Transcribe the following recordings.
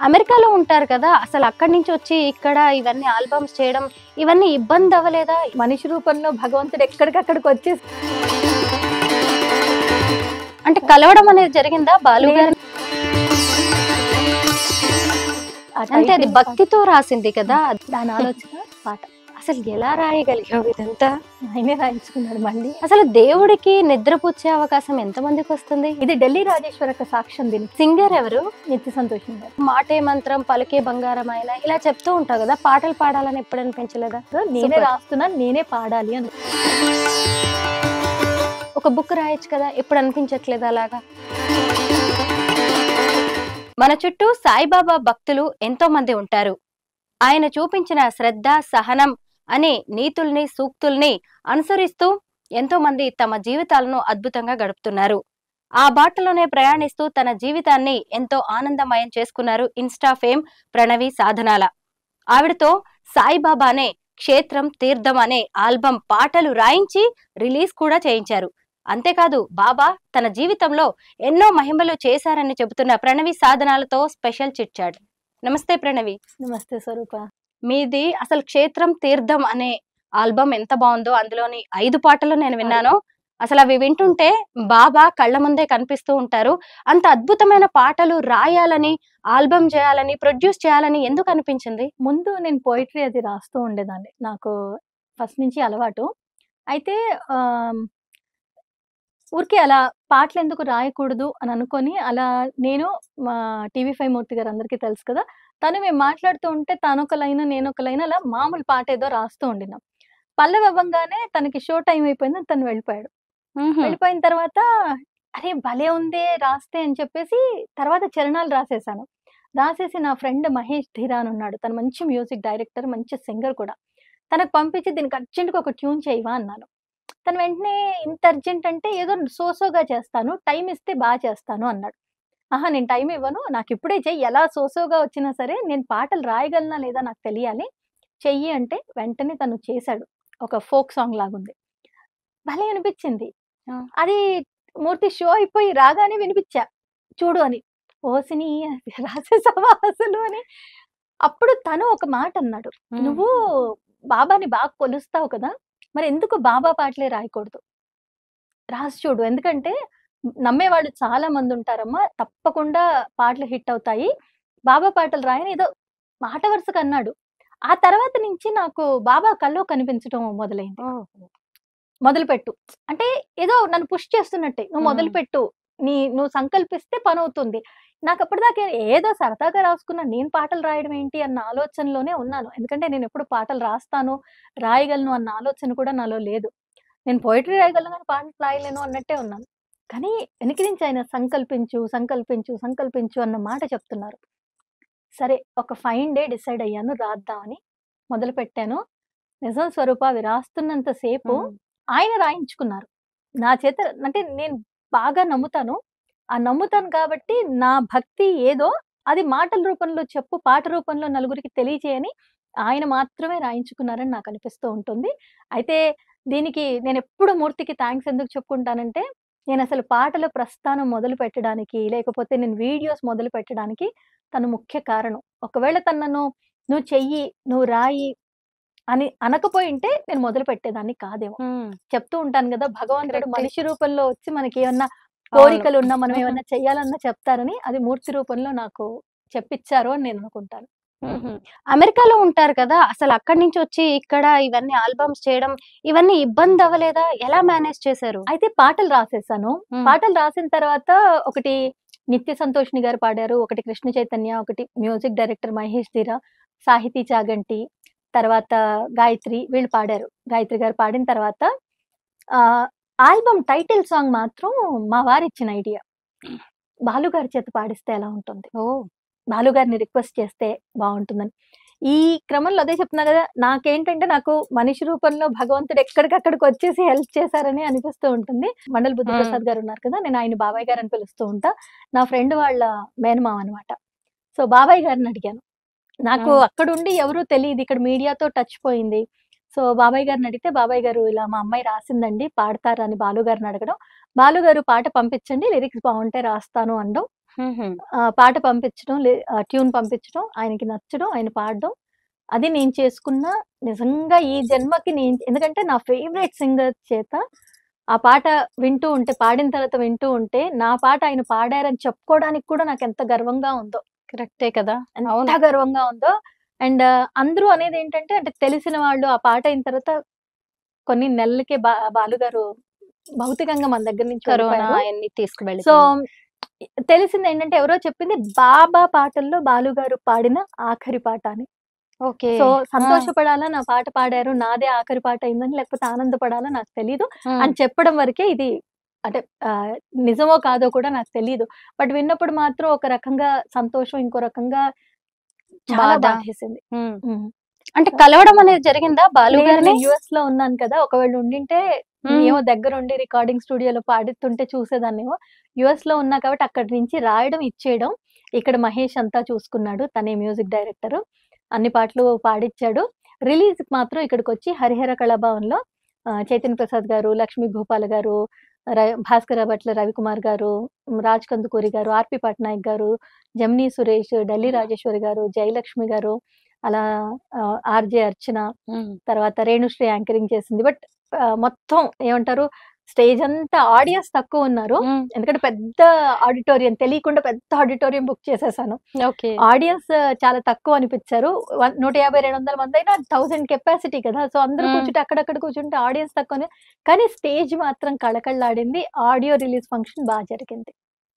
అమెరికాలో ఉంటారు కదా! అసలు అక్కడి నుంచి వచ్చి ఇక్కడ ఇవన్నీ ఆల్బమ్స్ చేయడం ఇవన్నీ ఇబ్బంది అవ్వలేదా? మనిషి రూపంలో భగవంతుడు ఎక్కడికక్కడికి వచ్చేసి అంటే కలవడం అనేది జరిగిందా బాలు గారిని? అంటే అది భక్తితో రాసింది కదా! దాని ఆలోచన పాట అసలు ఎలా రాయగలిగావు ఇదంతా? ఆయనే రాయించుకున్నాడు మళ్ళీ. అసలు దేవుడికి నిద్రపుచ్చే అవకాశం ఎంతమందికి వస్తుంది? ఇది ఢిల్లీ రాజేశ్వరక సాక్ష్యం దీనికి. సింగర్ ఎవరు? నిత్య సంతోషం గారు. మాటే మంత్రం పలికే బంగారమైన ఇలా చెప్తూ ఉంటావు కదా, పాటలు పాడాలని ఎప్పుడు అనిపించలేదా? నేనే రాస్తున్నాను, నేనే పాడాలి అని. ఒక బుక్ రాయొచ్చు కదా, ఎప్పుడు అనిపించట్లేదు అలాగా? మన చుట్టూ సాయిబాబా భక్తులు ఎంతో మంది ఉంటారు. ఆయన చూపించిన శ్రద్ధ, సహనం అనే నీతుల్ని, సూక్తుల్ని అనుసరిస్తూ ఎంతో మంది తమ జీవితాలను అద్భుతంగా గడుపుతున్నారు. ఆ బాటలోనే ప్రయాణిస్తూ తన జీవితాన్ని ఎంతో ఆనందమయం చేసుకున్నారు ఇన్స్టా ఫేమ్ ప్రణవి సాధనాల. ఆవిడతో సాయిబాబానే క్షేత్రం తీర్థం అనే ఆల్బం పాటలు రాయించి రిలీజ్ కూడా చేయించారు. అంతేకాదు బాబా తన జీవితంలో ఎన్నో మహిమలు చేశారని చెబుతున్న ప్రణవి సాధనాలతో స్పెషల్ చిట్ చాట్. నమస్తే ప్రణవి. నమస్తే స్వరూప. మీది అసలు క్షేత్రం తీర్థం అనే ఆల్బమ్ ఎంత బాగుందో, అందులోని 5 పాటలు నేను విన్నాను. అసలు అవి వింటుంటే బాబా కళ్ళ ముందే కనిపిస్తూ ఉంటారు. అంత అద్భుతమైన పాటలు రాయాలని, ఆల్బమ్ చేయాలని, ప్రొడ్యూస్ చేయాలని ఎందుకు అనిపించింది? ముందు నేను పోయిటరీ అది రాస్తూ ఉండేదాన్ని, నాకు ఫస్ట్ నుంచి అలవాటు. అయితే ఊరికే అలా పాటలు ఎందుకు రాయకూడదు అని అనుకొని అలా నేను మా టీవీ5 మూర్తి గారు అందరికీ తెలుసు కదా, మేము మాట్లాడుతూ ఉంటే తనొక లైన్ నేనొక లైన్ అలా మామూలు పాట ఏదో రాస్తూ ఉండినాం. పల్లవి అవ్వంగానే తనకి షో టైం అయిపోయిందని తను వెళ్ళిపోయాడు. వెళ్ళిపోయిన తర్వాత అరే భలే ఉందే రాస్తే అని చెప్పేసి తర్వాత చరణాలు రాసేసాను. రాసేసి నా ఫ్రెండ్ మహేష్ ధీరా అని ఉన్నాడు, తను మంచి మ్యూజిక్ డైరెక్టర్, మంచి సింగర్ కూడా. తనకు పంపించి దీనికి అర్జెంట్గా ఒక ట్యూన్ చేయవా అన్నాను. తను వెంటనే ఇంత అర్జెంట్ అంటే ఏదో సోసోగా చేస్తాను, టైం ఇస్తే బాగా చేస్తాను అన్నాడు. ఆహా నేను టైం ఇవ్వను, నాకు ఇప్పుడే చెయ్యి, ఎలా సోసోగా వచ్చినా సరే నేను పాటలు రాయగలనా లేదా నాకు తెలియాలి, చెయ్యి అంటే వెంటనే తను చేశాడు. ఒక ఫోక్ సాంగ్ లాగుంది, భలే అనిపించింది. అది మూర్తి షో అయిపోయి రాగానే వినిపించా, చూడు అని. ఓసిని రాసేసావా అసలు అని. అప్పుడు తను ఒక మాట అన్నాడు, నువ్వు బాబాని బాగా కొలుస్తావు కదా, మరి ఎందుకు బాబా పాటలే రాయకూడదు, రాసి చూడు, ఎందుకంటే నమ్మేవాళ్ళు చాలా మంది ఉంటారమ్మా, తప్పకుండా పాటలు హిట్ అవుతాయి, బాబా పాటలు రాయని ఏదో మాట వరుసగా అన్నాడు. ఆ తర్వాత నుంచి నాకు బాబా కల్లో కనిపించడం మొదలైంది. మొదలుపెట్టు అంటే ఏదో నన్ను పుష్ చేస్తున్నట్టే, నువ్వు మొదలుపెట్టు, నువ్వు సంకల్పిస్తే పని అవుతుంది. నాకు అప్పటిదాకా ఏదో సరదాగా రాసుకున్నా, నేను పాటలు రాయడం ఏంటి అన్న ఆలోచనలోనే ఉన్నాను. ఎందుకంటే నేను ఎప్పుడు పాటలు రాస్తాను, రాయగలను అన్న ఆలోచన కూడా నాలో లేదు. నేను పోయిటరీ రాయగలను కానీ పాటలు రాయలేను అన్నట్టే ఉన్నాను. కానీ వెనక నుంచి ఆయన సంకల్పించు సంకల్పించు సంకల్పించు అన్న మాట చెప్తున్నారు. సరే ఒక ఫైన్ డే డిసైడ్ అయ్యాను, రాద్దామని మొదలు పెట్టాను. నిజం స్వరూప, అవి రాస్తున్నంత సేపు ఆయన రాయించుకున్నారు నా చేత. అంటే నేను బాగా నమ్ముతాను, ఆ నమ్ముతాను కాబట్టి నా భక్తి ఏదో అది మాటల రూపంలో చెప్పు, పాట రూపంలో నలుగురికి తెలియజేయని ఆయన మాత్రమే రాయించుకున్నారని నాకు అనిపిస్తూ ఉంటుంది. అయితే దీనికి నేను ఎప్పుడు మూర్తికి థ్యాంక్స్ ఎందుకు చెప్పుకుంటానంటే, నేను అసలు పాటల ప్రస్థానం మొదలు పెట్టడానికి, లేకపోతే నేను వీడియోస్ మొదలు పెట్టడానికి తను ముఖ్య కారణం. ఒకవేళ తను నన్ను నువ్వు చెయ్యి, నువ్వు రాయి అని అనకపోయింటే నేను మొదలు పెట్టేదాన్ని కాదేమో. చెప్తూ ఉంటాను కదా, భగవంతుడు మనిషి రూపంలో వచ్చి మనకి ఏమన్నా కోరికలు ఉన్నా, మనం ఏమన్నా చెయ్యాలన్నా చెప్తారని, అది మూర్తి రూపంలో నాకు చెప్పిచ్చారు అని నేను అనుకుంటాను. అమెరికాలో ఉంటారు కదా, అసలు అక్కడి నుంచి వచ్చి ఇక్కడ ఇవన్నీ ఆల్బమ్స్ చేయడం ఇవన్నీ ఇబ్బంది అవ్వలేదా? ఎలా మేనేజ్ చేశారు? అయితే పాటలు రాసేసాను. పాటలు రాసిన తర్వాత ఒకటి నిత్య సంతోషిని గారు పాడారు, ఒకటి కృష్ణ చైతన్య, ఒకటి మ్యూజిక్ డైరెక్టర్ మహేష్ ధీరా, సాహితీ చాగంటి, తర్వాత గాయత్రి, వీళ్ళు పాడారు. గాయత్రి గారు పాడిన తర్వాత ఆల్బమ్ టైటిల్ సాంగ్ మాత్రం మా వారు ఇచ్చిన ఐడియా. బాలుగారి చేత పాడిస్తే ఎలా ఉంటుంది, బాలుగారిని రిక్వెస్ట్ చేస్తే బాగుంటుందని. ఈ క్రమంలో అదే చెప్తున్నా కదా, నాకేంటంటే నాకు మనిషి రూపంలో భగవంతుడు ఎక్కడికక్కడికి వచ్చేసి హెల్ప్ చేశారని అనిపిస్తూ ఉంటుంది. మండల్ బుద్ధిప్రసాద్ గారు ఉన్నారు కదా, నేను ఆయన బాబాయ్ గారు అని పిలుస్తూ ఉంటా. నా ఫ్రెండ్ వాళ్ళ మేనమామ అనమాట. సో బాబాయ్ గారిని అడిగాను, నాకు అక్కడుండి ఎవరూ తెలియదు, ఇక్కడ మీడియాతో టచ్ పోయింది. సో బాబాయ్ గారిని అడిగితే, బాబాయ్ గారు ఇలా మా అమ్మాయి రాసిందండి, పాడతారని బాలు గారిని అడగడం, బాలు గారు పాట పంపించండి, లిరిక్స్ బాగుంటే రాస్తాను అనడం. పాట పంపించడం, ట్యూన్ పంపించడం, ఆయనకి నచ్చడం, ఆయన పాడడం. అది నేను చేసుకున్న నిజంగా ఈ జన్మకి ఎందుకంటే నా ఫేవరెట్ సింగర్ చేత ఆ పాట వింటూ ఉంటే, పాడిన తర్వాత వింటూ ఉంటే, నా పాట ఆయన పాడారని చెప్పుకోవడానికి కూడా నాకెంత గర్వంగా ఉందో. కరెక్టే కదా! ఎంత గర్వంగా ఉందో. అండ్ అందరూ అనేదేంటంటే, అంటే తెలిసిన వాళ్ళు ఆ పాట అయిన తర్వాత కొన్ని నెలలకే బాలుగారు భౌతికంగా మన దగ్గర నుంచి కరోనా వెళ్ళిపోయారు. ఆయన్ని సో, తీసుకువెళ్ళిపోయింది. తెలిసిందేంటంటే ఎవరో చెప్పింది బాబా పాటల్లో బాలుగారు పాడిన ఆఖరి పాట అని. ఓకే. సో, సంతోషపడాలా నా పాట పాడారు, నాదే ఆఖరి పాట అయిందని, లేకపోతే ఆనందపడాలా నాకు తెలీదు అని చెప్పడం వరకే ఇది. అంటే నిజమో కాదో కూడా నాకు తెలీదు. బట్ విన్నప్పుడు మాత్రం ఒక రకంగా సంతోషం, ఇంకో రకంగా చాలా బాధ. బాధేసింది. అంటే కలవడం అనేది జరిగిందా బాలు గారిని? యుఎస్ లో ఉన్నాను కదా, ఒకవేళ ఉండింటే ఏమో దగ్గరుండి రికార్డింగ్ స్టూడియోలో పాడుతుంటే చూసేదాన్నేమో. యుఎస్ లో ఉన్నా కాబట్టి అక్కడి నుంచి రాయడం, ఇచ్చేయడం. ఇక్కడ మహేష్ అంతా చూసుకున్నాడు. తనే మ్యూజిక్ డైరెక్టర్. అన్ని పాటలు పాడిచ్చాడు. రిలీజ్ మాత్రం ఇక్కడికొచ్చి హరిహర కళాభవన్‌లో చైతన్య ప్రసాద్ గారు, లక్ష్మీ భూపాల్ గారు, భాస్కర భట్ల రవికుమార్ గారు, రాజ్ కందుకూరి గారు, ఆర్‌పి పట్నాయక్ గారు, జమినీ సురేష్, ఢిల్లీ రాజేశ్వరి గారు, జయలక్ష్మి గారు, అలా ఆర్‌జే అర్చన, తర్వాత రేణుశ్రీ యాంకరింగ్ చేసింది. బట్ మొత్తం ఏమంటారు, స్టేజ్ అంతా ఆడియన్స్ తక్కువ ఉన్నారు. ఎందుకంటే పెద్ద ఆడిటోరియం, తెలియకుండా పెద్ద ఆడిటోరియం బుక్ చేసేసాను. ఆడియన్స్ చాలా తక్కువ అనిపించారు. 150-200 మంది అయినా 1000 కెపాసిటీ కదా. సో అందరూ కూర్చుంటే అక్కడక్కడ కూర్చుంటే ఆడియన్స్ తక్కువనే. కానీ స్టేజ్ మాత్రం కళకళలాడింది. ఆడియో రిలీజ్ ఫంక్షన్ బాగా జరిగింది.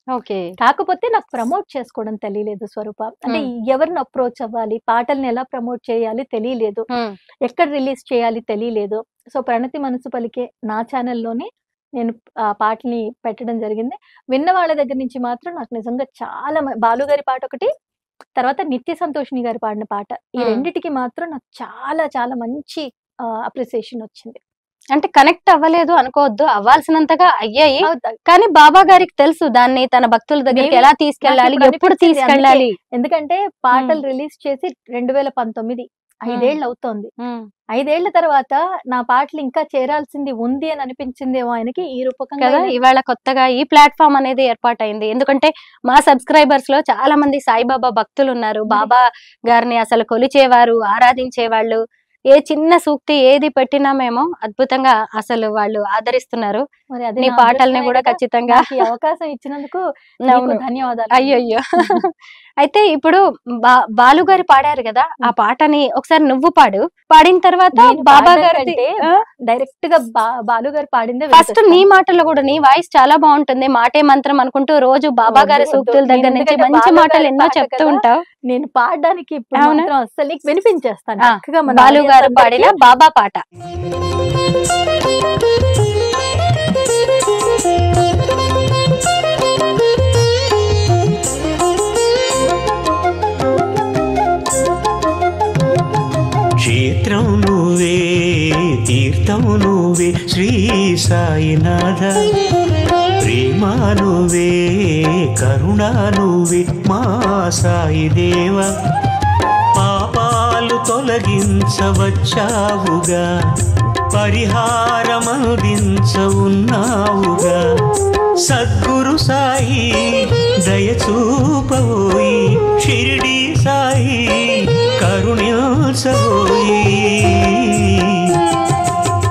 ఓకే. కాకపోతే నాకు ప్రమోట్ చేసుకోవడం తెలియలేదు స్వరూప. అంటే ఎవరిని అప్రోచ్ అవ్వాలి, పాటల్ని ఎలా ప్రమోట్ చేయాలి తెలియలేదు, ఎక్కడ రిలీజ్ చేయాలి తెలియలేదు. సో ప్రణతి మనసు పలికే నా ఛానల్లోనే నేను ఆ పాటని పెట్టడం జరిగింది. విన్న వాళ్ళ దగ్గర నుంచి మాత్రం నాకు నిజంగా చాలా బాలుగారి పాట ఒకటి, తర్వాత నిత్య సంతోషిని గారి పాడిన పాట, ఈ రెండిటికి మాత్రం నాకు చాలా చాలా మంచి అప్రిసియేషన్ వచ్చింది. అంటే కనెక్ట్ అవ్వలేదు అనుకోవద్దు, అవ్వాల్సినంతగా అయ్యాయి. కానీ బాబా గారికి తెలుసు దాన్ని తన భక్తుల దగ్గరికి ఎలా తీసుకెళ్ళాలి, ఎప్పుడు తీసుకెళ్ళాలి. ఎందుకంటే పాటలు రిలీజ్ చేసి 2019, 5 ఏళ్ళు అవుతోంది. 5 ఏళ్ల తర్వాత నా పాటలు ఇంకా చేరాల్సింది ఉంది అని అనిపించిందేమో ఆయనకి. ఈ రూపకంగా ఇవాళ కొత్తగా ఈ ప్లాట్ఫామ్ అనేది ఏర్పాటైంది. ఎందుకంటే మా సబ్స్క్రైబర్స్ లో చాలా మంది సాయిబాబా భక్తులు ఉన్నారు. బాబా గారిని అసలు కొలిచేవారు, ఆరాధించేవాళ్ళు. ఏ చిన్న సూక్తి ఏది పెట్టినా మేము అద్భుతంగా అసలు వాళ్ళు ఆదరిస్తున్నారు. నీ పాటల్ని కూడా ఖచ్చితంగా అవకాశం ఇచ్చినందుకు ధన్యవాదాలు. అయ్యో. అయితే ఇప్పుడు బాలు గారు పాడారు కదా, ఆ పాటని ఒకసారి నువ్వు పాడిన తర్వాత బాబా గారి డైరెక్ట్ గా బాలు గారు పాడిందే ఫస్ట్ నీ మాటల్లో కూడా. నీ వాయిస్ చాలా బాగుంటుంది, మాటే మంత్రం అనుకుంటూ రోజు బాబా గారి సూక్తుల దగ్గర నుంచి మంచి మాటలు ఎన్నో చెప్తూ ఉంటావు. నేను పాడడానికి అసలు నీకు వినిపించేస్తాను. బాలు గారు పాడిన బాబా పాట. క్షేత్రం నువ్వే, తీర్థం నువ్వే శ్రీ సాయినాథ. ప్రేమ నువ్వే, కరుణ నువ్వే మా సాయి దేవ. పాపాలు తొలగించవచ్చావుగా, పరిహారమందించవున్నావుగా. సద్గురు సాయి దయచూపవోయి, షిరిడి సాయి కరుణించవోయి.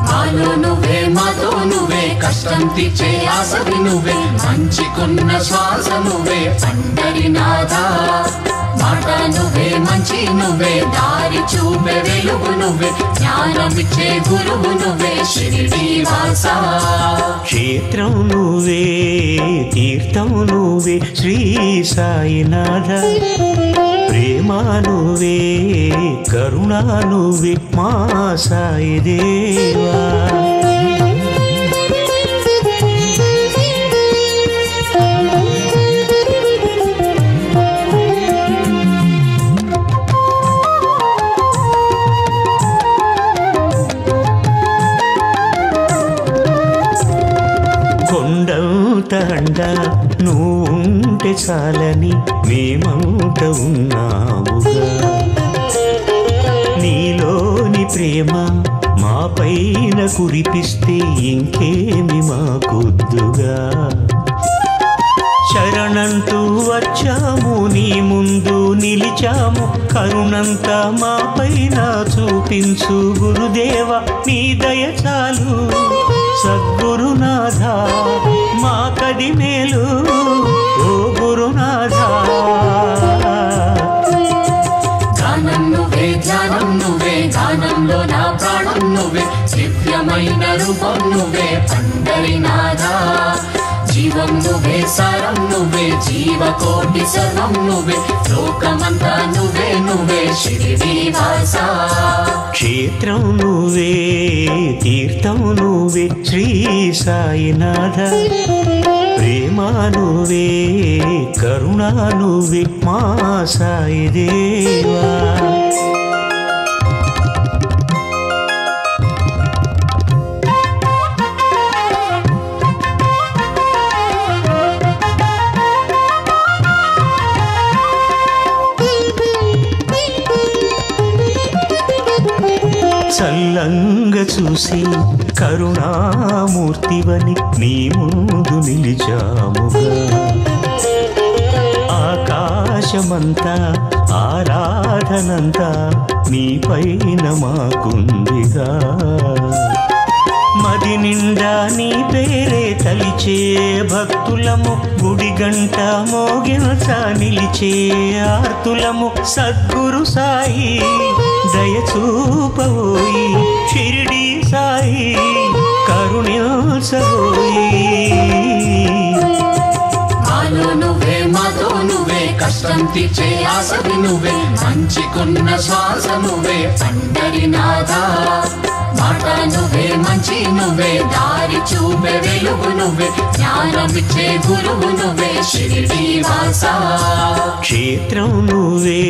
మాలో నువ్వే, మాతో నువ్వే, కష్టం తీర్చే ఆసవి నువ్వే, మంచికున్న శ్వాస నువ్వే పండరినాథా. మాట నువ్వే, మంచి నువ్వే, దారి చూపే వెలుగు నువ్వే, జ్ఞానమిచ్చే గురువు నువ్వే షిరిడి వాసా. క్షేత్రం నువ్వే, తీర్థం నువ్వే శ్రీ సాయినాథ. ప్రేమ నువ్వే, కరుణ నువ్వే మా సాయి దేవా. కొండంత అండ నువ్వుంటే చాలని మేమంత ఉన్నావుగా. నీలోని ప్రేమ మా పైన కురిపిస్తే ఇంకేమి మాకొద్దుగా. శరణంటూ వచ్చాము నీ ముందు నిలిచాము కరుణంతా మా పైన చూపించు గురుదేవ నీ దయ చాలు సద్గురునాథ మా కది మేలు ఓ గురునాథ గానం నువ్వే ధ్యానం నువ్వే గానంలో నా ప్రాణం నువ్వే దివ్యమైన రూపం నువ్వే పండరినాథ జీవం నువ్వే సారం నువ్వే జీవకోటి సర్వం నువ్వే లోకమంతా నువ్వే నువ్వే షిరిడి వాసా క్షేత్రం నువ్వే తీర్థం నువ్వే శ్రీ సాయినాథ ప్రేమ నువ్వే కరుణ నువ్వే మా సాయి దేవా చల్లంగా చూసి కరుణామూర్తివని నీ ముందు నిలిచాముగా ఆకాశమంతా ఆరాధనంతా నీ పైన మాకుందిగా మది నిండా నీ పేరే తలిచే భక్తులము గుడి గంట మోగించ నిలిచే ఆర్తులము సద్గురు సాయి దయచూపవోయి షిరిడి సాయి కరుణించవోయి మాలో నువ్వే మాతో నువ్వే కష్టం తీర్చే ఆసవి నువ్వే మంచికున్న శ్వాస నువ్వే పండరినాథ మాట నువ్వే మంచి నువ్వే దారి చూపే వెలుగు నువ్వే జ్ఞానమిచ్చే గురువు నువ్వే షిరిడి వాసా క్షేత్రం నువ్వే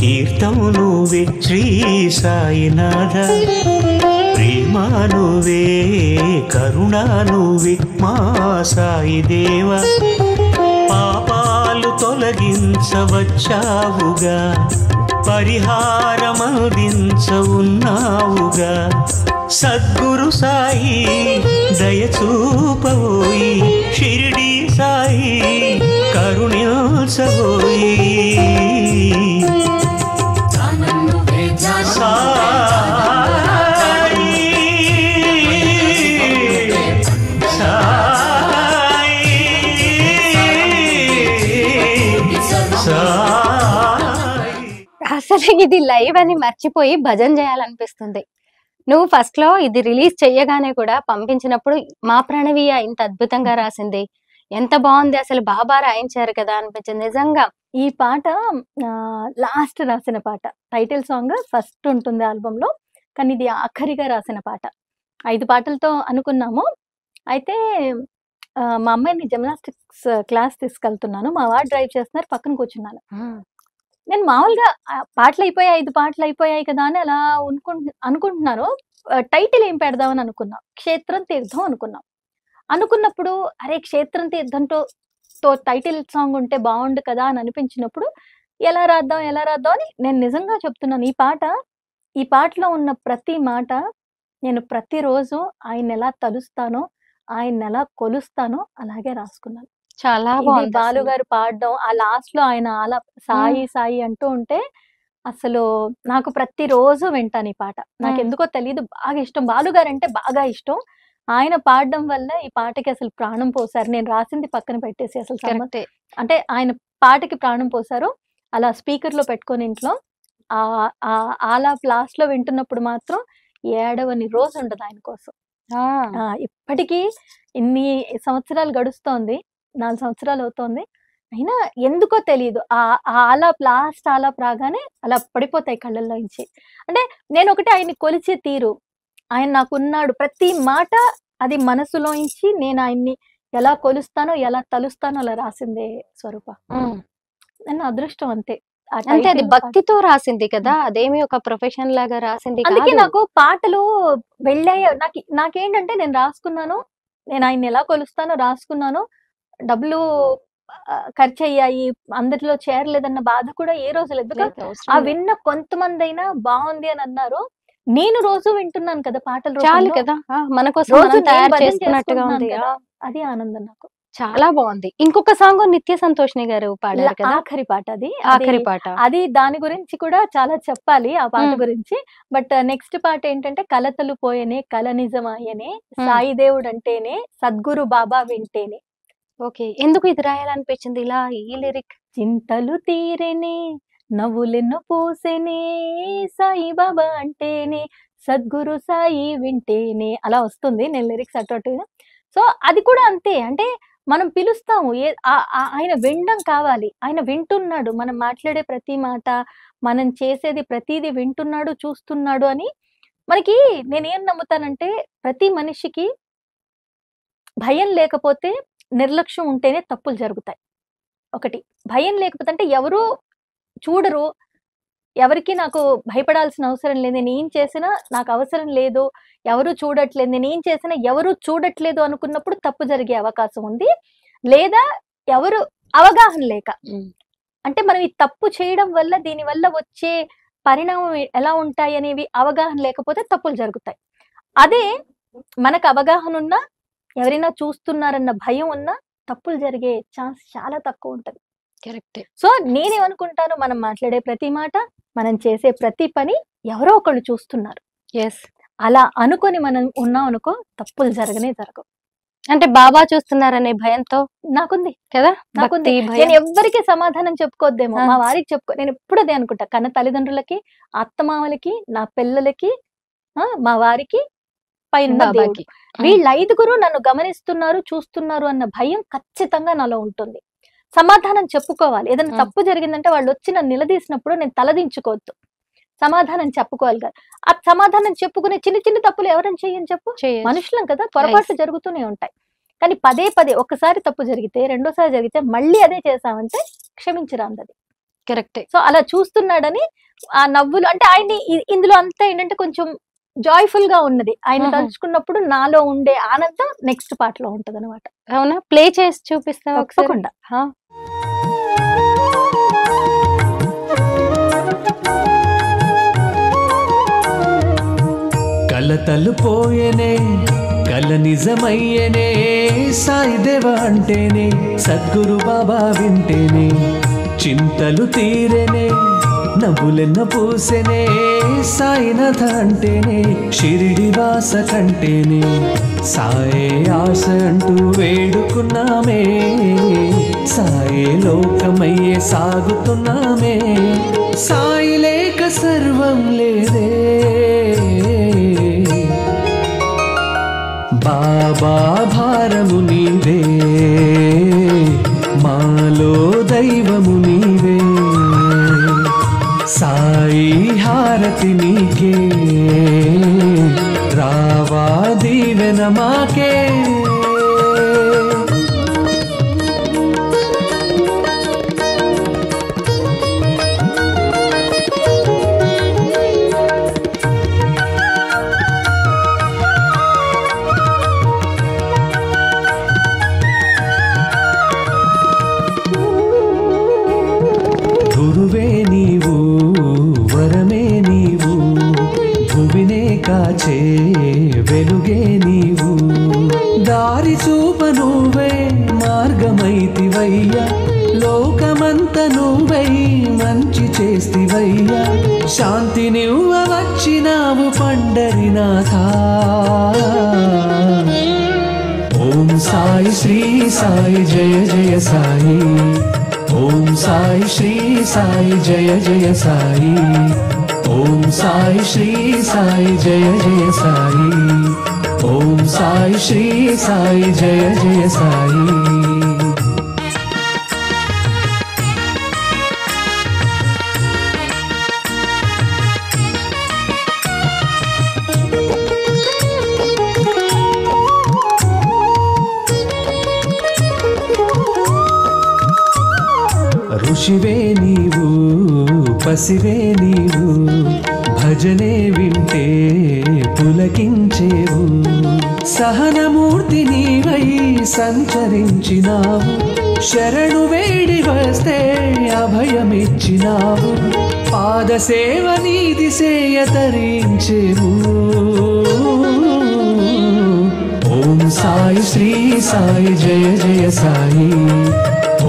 తీర్థం నువ్వే శ్రీ సాయినాథ ప్రేమ నువ్వే కరుణ నువ్వే మా సాయి దేవ పాపాలు తొలగించవచ్చావుగా పరిహారమందించవున్నావుగా సద్గురు సాయి దయచూపవోయి షిరిడి సాయి కరుణించవోయి ధ్యానం నువ్వే ధ్యానం అసలు ఇది లైవ్ అని మర్చిపోయి భజన చేయాలనిపిస్తుంది. నువ్వు ఫస్ట్ లో ఇది రిలీజ్ చెయ్యగానే కూడా పంపించినప్పుడు మా ప్రణవియ ఇంత అద్భుతంగా రాసింది, ఎంత బాగుంది, అసలు బాబా రాయించారు కదా అనిపించింది నిజంగా. ఈ పాట లాస్ట్ రాసిన పాట, టైటిల్ సాంగ్ ఫస్ట్ ఉంటుంది ఆల్బమ్ లో, కానీ ఇది ఆఖరిగా రాసిన పాట. 5 పాటలతో అనుకున్నాము. అయితే మా అమ్మాయిని జిమ్నాస్టిక్స్ క్లాస్ తీసుకెళ్తున్నాను, మా వాడు డ్రైవ్ చేస్తున్నారు, పక్కన కూర్చున్నాను. నేను మామూలుగా పాటలు అయిపోయాయి, 5 పాటలు అయిపోయాయి కదా అని అలా అనుకుంటున్నాను. టైటిల్ ఏం పెడదామని అనుకున్నాం, క్షేత్రం తీర్థం అనుకున్నాం. అనుకున్నప్పుడు అరే క్షేత్రం తీర్థంతో టైటిల్ సాంగ్ ఉంటే బాగుండు కదా అని అనిపించినప్పుడు ఎలా రాద్దాం అని నేను నిజంగా చెప్తున్నాను. ఈ పాటలో ఉన్న ప్రతి మాట నేను ప్రతిరోజు ఆయన ఎలా తలుస్తానో, ఆయన ఎలా కొలుస్తానో అలాగే రాసుకున్నాను. చాలా ఇది బాగుంది బాలు అసలు. గారు పాడడం, ఆ లాస్ట్ లో ఆయన అలా సాయి సాయి అంటూ ఉంటే అసలు నాకు ప్రతిరోజు వింటాను ఈ పాట. నాకు ఎందుకో తెలియదు, బాగా ఇష్టం. బాలు గారు అంటే బాగా ఇష్టం. ఆయన పాడడం వల్ల ఈ పాటకి అసలు ప్రాణం పోసారు. నేను రాసింది పక్కన పెట్టేసి అసలు కరెక్టే. అంటే ఆయన పాటకి ప్రాణం పోసారు. అలా స్పీకర్ లో పెట్టుకొని ఇంట్లో ఆలాప్ లాస్ట్ లో వింటున్నప్పుడు మాత్రం ఏడవని రోజు ఉండదు ఆయన కోసం. ఇప్పటికీ ఇన్ని సంవత్సరాలు గడుస్తోంది, 4 సంవత్సరాలు అవుతోంది. అయినా ఎందుకో తెలియదు ఆలాప్ లాస్ట్ ఆలాప్ రాగానే అలా పడిపోతాయి కళ్ళల్లో నుంచి. అంటే నేను ఒకటి ఆయన్ని కొలిచే తీరు, ఆయన నాకున్నాడు ప్రతి మాట అది మనసులోంచి నేను ఆయన్ని ఎలా కొలుస్తానో ఎలా తలుస్తానో అలా రాసిందే స్వరూప. నన్ను అదృష్టం అంతే. అంటే అది భక్తితో రాసింది కదా, అదేమి ఒక ప్రొఫెషన్ లాగా రాసింది అందుకే కాదు. నాకు పాటలు వెళ్ళాయి. నాకేంటంటే నేను రాసుకున్నాను, నేను ఆయన్ని ఎలా కొలుస్తానో రాసుకున్నాను, డబ్బులు ఖర్చు అయ్యాయి, అందరిలో చేరలేదన్న బాధ కూడా ఏ రోజు లేదు. లేదు, అవసరం ఆ లేదు. విన్న కొంతమంది అయినా బాగుంది అని అన్నారు. నేను రోజు వింటున్నాను కదా పాటలు చాలు రూపంలో. కదా, మన కోసం రోజు మనం నేను తయారు భజన చేసుకున్నట్టుగా చేసుకుంటున్నాను ఉంది. కదా, అది ఆనందం నాకు. చాలా బాగుంది. ఇంకొక సాంగ్ నిత్య సంతోషిని గారు పాడారు కదా, ఆఖరి పాట అది. ఆఖరి పాట. అది దాని గురించి కూడా చాలా చెప్పాలి ఆ పాట గురించి. బట్ నెక్స్ట్ పాట ఏంటంటే కలతలు పోయేనే కల నిజమాయనే సాయి దేవుడు అంటేనే సద్గురు బాబా వింటేనే. ఓకే, ఎందుకు ఇది రాయాలనిపించింది ఇలా ఈ లిరిక్? చింతలు తీరేనే నవ్వులెన్నో పూసేనే సాయి బాబా అంటేనే సద్గురు సాయి వింటేనే అలా వస్తుంది. నేను లిరిక్స్ అటు. సో అది కూడా అంతే. అంటే మనం పిలుస్తాము, ఆయన వినడం కావాలి. ఆయన వింటున్నాడు, మనం మాట్లాడే ప్రతి మాట, మనం చేసేది ప్రతిదీ వింటున్నాడు, చూస్తున్నాడు అని మనకి. నేనేం నమ్ముతానంటే ప్రతి మనిషికి భయం లేకపోతే, నిర్లక్ష్యం ఉంటేనే తప్పులు జరుగుతాయి. ఒకటి భయం లేకపోతే అంటే ఎవరు చూడరు, ఎవరికి నాకు భయపడాల్సిన అవసరం లేదు, నేనేం చేసినా నాకు అవసరం లేదు, ఎవరు చూడట్లేదు, నేనేం చేసినా ఎవరు చూడట్లేదు అనుకున్నప్పుడు తప్పు జరిగే అవకాశం ఉంది. లేదా ఎవరు అవగాహన లేక, అంటే మనం ఈ తప్పు చేయడం వల్ల దీనివల్ల వచ్చే పరిణామం ఎలా ఉంటాయి అనేవి అవగాహన లేకపోతే తప్పులు జరుగుతాయి. అదే మనకు అవగాహన ఉన్నా, ఎవరైనా చూస్తున్నారన్న భయం ఉన్నా తప్పులు జరిగే ఛాన్స్ చాలా తక్కువ ఉంటది. కరెక్ట్. సో నేనేమనుకుంటాను, మనం మాట్లాడే ప్రతి మాట, మనం చేసే ప్రతి పని ఎవరో ఒకళ్ళు చూస్తున్నారు. ఎస్, అలా అనుకొని మనం ఉన్నాం అనుకో, తప్పులు జరగవు. అంటే బాబా చూస్తున్నారనే భయంతో నాకుంది కదా, నాకుంది. నేను ఎవ్వరికి సమాధానం చెప్పుకోద్దేమో, మా వారికి నేను ఎప్పుడు అదే అనుకుంటా. కన్న తల్లిదండ్రులకి, అత్తమామలకి, నా పిల్లలకి, మా వారికి, పైన బాబాకి, వీళ్ళ 5గురు నన్ను గమనిస్తున్నారు, చూస్తున్నారు అన్న భయం ఖచ్చితంగా నాలో ఉంటుంది. సమాధానం చెప్పుకోవాలి. ఏదైనా తప్పు జరిగిందంటే వాళ్ళు వచ్చి నన్ను నిలదీసినప్పుడు నేను తలదించుకోవద్దు, సమాధానం చెప్పుకోవాలి కదా. ఆ సమాధానం చెప్పుకునే చిన్న చిన్న తప్పులు ఎవరైనా చెయ్యని చెప్పు, మనుషులం కదా, పొరపాట్లు జరుగుతూనే ఉంటాయి. కానీ పదే ఒకసారి తప్పు జరిగితే, రెండోసారి జరిగితే మళ్ళీ అదే చేసామంటే క్షమించరాందది. కరెక్ట్. సో అలా చూస్తున్నాడని ఆ నవ్వులు అంటే ఆయన్ని ఇందులో అంతా ఏంటంటే కొంచెం జాయ్ఫుల్ గా ఉన్నది. ఆయన తలుచుకున్నప్పుడు నాలో ఉండే ఆనందం నెక్స్ట్ పార్ట్ లో ఉంటది అనమాట. అవునా, ప్లే చేసి చూపిస్తావా? తప్పకుండా. కలతలు పోయేనే కల నిజమయ్యేనే సాయి దేవ అంటేనే సద్గురు బాబా వింటేనే చింతలు తీరేనే నవ్వులెన్న పూసెనే సాయినాథ అంటేనే షిరిడి వాస కంటేనే సాయే ఆశ అంటూ వేడుకున్నామే సాయే లోకమయ్యే సాగుతున్నామే సాయి లేక సర్వం లేదే బాబా భారము నీవే మాలో దైవము నీవే సాయి హారతి నీకే రావా దీవెన మాకే గురువే నీవు వరమే నీవు భువినే కాచే వెలుగే నీవు దారి చూప నువ్వే మార్గమైతివయ్యా లోకమంత నువ్వై మంచి చేస్తివయ్యా శాంతి నువ్వ వచ్చినావు పండరినాథా ఓం సాయి శ్రీ సాయి జయ జయ సాయి ఓం సాయి శ్రీ సాయి జయ జయ సాయి ఓం సాయి శ్రీ సాయి జయ జయ సాయి ఓం సాయి శ్రీ సాయి జయ జయ సాయి ఋషివే నీవు పసివే నీవు భజనే వింటే పులకించేవు సహనమూర్తి నీవై సంచరించినావు శరణు వేడి వస్తే అభయమిచ్చినావు పాదసేవ నీది సేయతరించేవు ఓం సాయి శ్రీ సాయి జయ జయ సాయి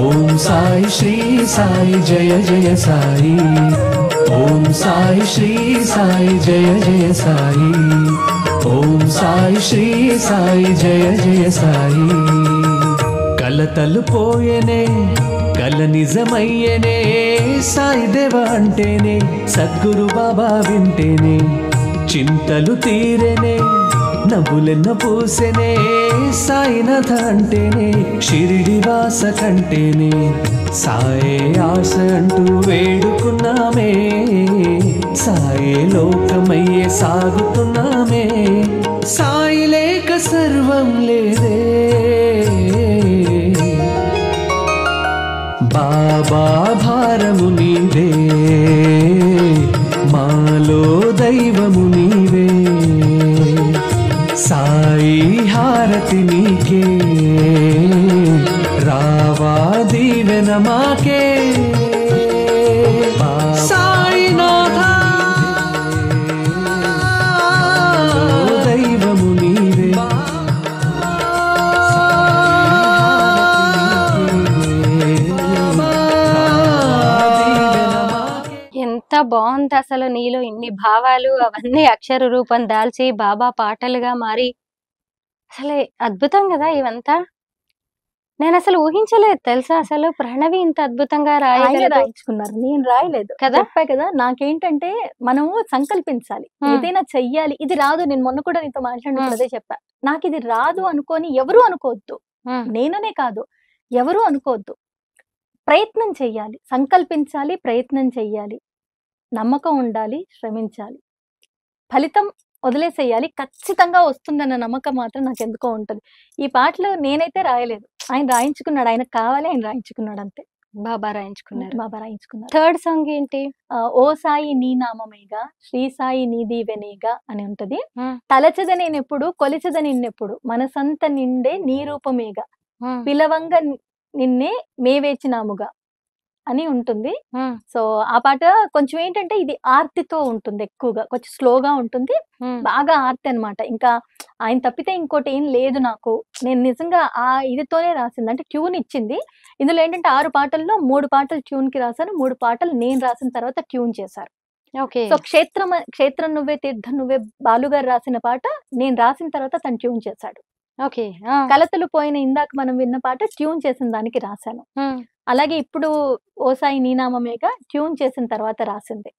ఓం సాయి శ్రీ సాయి జయ జయ సాయి ఓం సాయి శ్రీ సాయి జయ జయ సాయి ఓం సాయి శ్రీ సాయి జయ జయ సాయి కలతలు పోయేనే కల నిజమయ్యేనే సాయి దేవ అంటేనే సద్గురు బాబా వింటేనే చింతలు తీరేనే నవ్వులెన్న పూసెనే సాయినాథ అంటేనే షిరిడి వాస కంటేనే సాయే ఆశ అంటూ వేడుకున్నామే సాయే లోకమయ్యే సాగుతున్నామే సాయి లేక సర్వం లేదే బాబా భారము నీవే మాలో దైవము నీవే సాయి హారతి నీకే రావా దీవెన మాకే సాయినాథ దైవము నీవే ఎంత బాగుంది అసలు నీలో ఇన్ని భావాలు అవన్నీ అక్షర రూపం దాల్చి బాబా పాటలుగా మారి అసలు అద్భుతం కదా ఇవంతా. నేను అసలు ఊహించలేదు తెలుసా, అసలు ప్రణవి ఇంత అద్భుతంగా రాయించుకున్నారు, నేను రాయలేదు కదా. చెప్పా కదా, నాకేంటంటే మనము సంకల్పించాలి, ఏదైనా చెయ్యాలి. ఇది రాదు, నేను మొన్న కూడా నీతో మాట్లాడినప్పుడు అదే చెప్పా, నాకు ఇది రాదు అనుకొని ఎవరు అనుకోవద్దు, నేననే కాదు ఎవరు అనుకోవద్దు. ప్రయత్నం చెయ్యాలి, సంకల్పించాలి, ప్రయత్నం చెయ్యాలి, నమ్మకం ఉండాలి, శ్రమించాలి, ఫలితం వదిలేసేయాలి, ఖచ్చితంగా వస్తుందన్న నమ్మకం మాత్రం నాకు ఎందుకో ఉంటుంది. ఈ పాటలు నేనైతే రాయలేదు, ఆయన రాయించుకున్నాడు, ఆయనకు కావాలి, ఆయన రాయించుకున్నాడు అంతే. బాబా రాయించుకున్నారు. బాబా రాయించుకున్నారు. థర్డ్ సాంగ్ ఏంటి? ఓ సాయి నీ నామమేగా శ్రీ సాయి నీ దీవెనేగా అని ఉంటది. తలచద నేనెప్పుడు కొలిచద నిన్నెప్పుడు మనసంత నిండే నీ రూపమేగా పిలవంగ నిన్నే మేవేచినాముగా అని ఉంటుంది. సో ఆ పాట కొంచెం ఏంటంటే ఇది ఆర్తితో ఉంటుంది, ఎక్కువగా కొంచెం స్లోగా ఉంటుంది, బాగా ఆర్తి అన్నమాట. ఇంకా ఆయన తప్పితే ఇంకోటి ఏం లేదు నాకు, నేను నిజంగా ఆ ఇదితోనే రాసింది. అంటే ట్యూన్ ఇచ్చింది ఇందులో ఏంటంటే 6 పాటల్లో 3 పాటలు ట్యూన్ కి రాశాను, 3 పాటలు నేను రాసిన తర్వాత ట్యూన్ చేశారు. సో క్షేత్రం నువ్వే తీర్థం నువ్వే బాలుగారు రాసిన పాట నేను రాసిన తర్వాత తను ట్యూన్ చేశాడు. కలతలు పోయిన ఇందాక మనం విన్న పాట ట్యూన్ చేసిన దానికి రాశాను. అలాగే ఇప్పుడు ఓ సాయి నీ నామమేగా ట్యూన్ చేసిన తర్వాత రాసింది.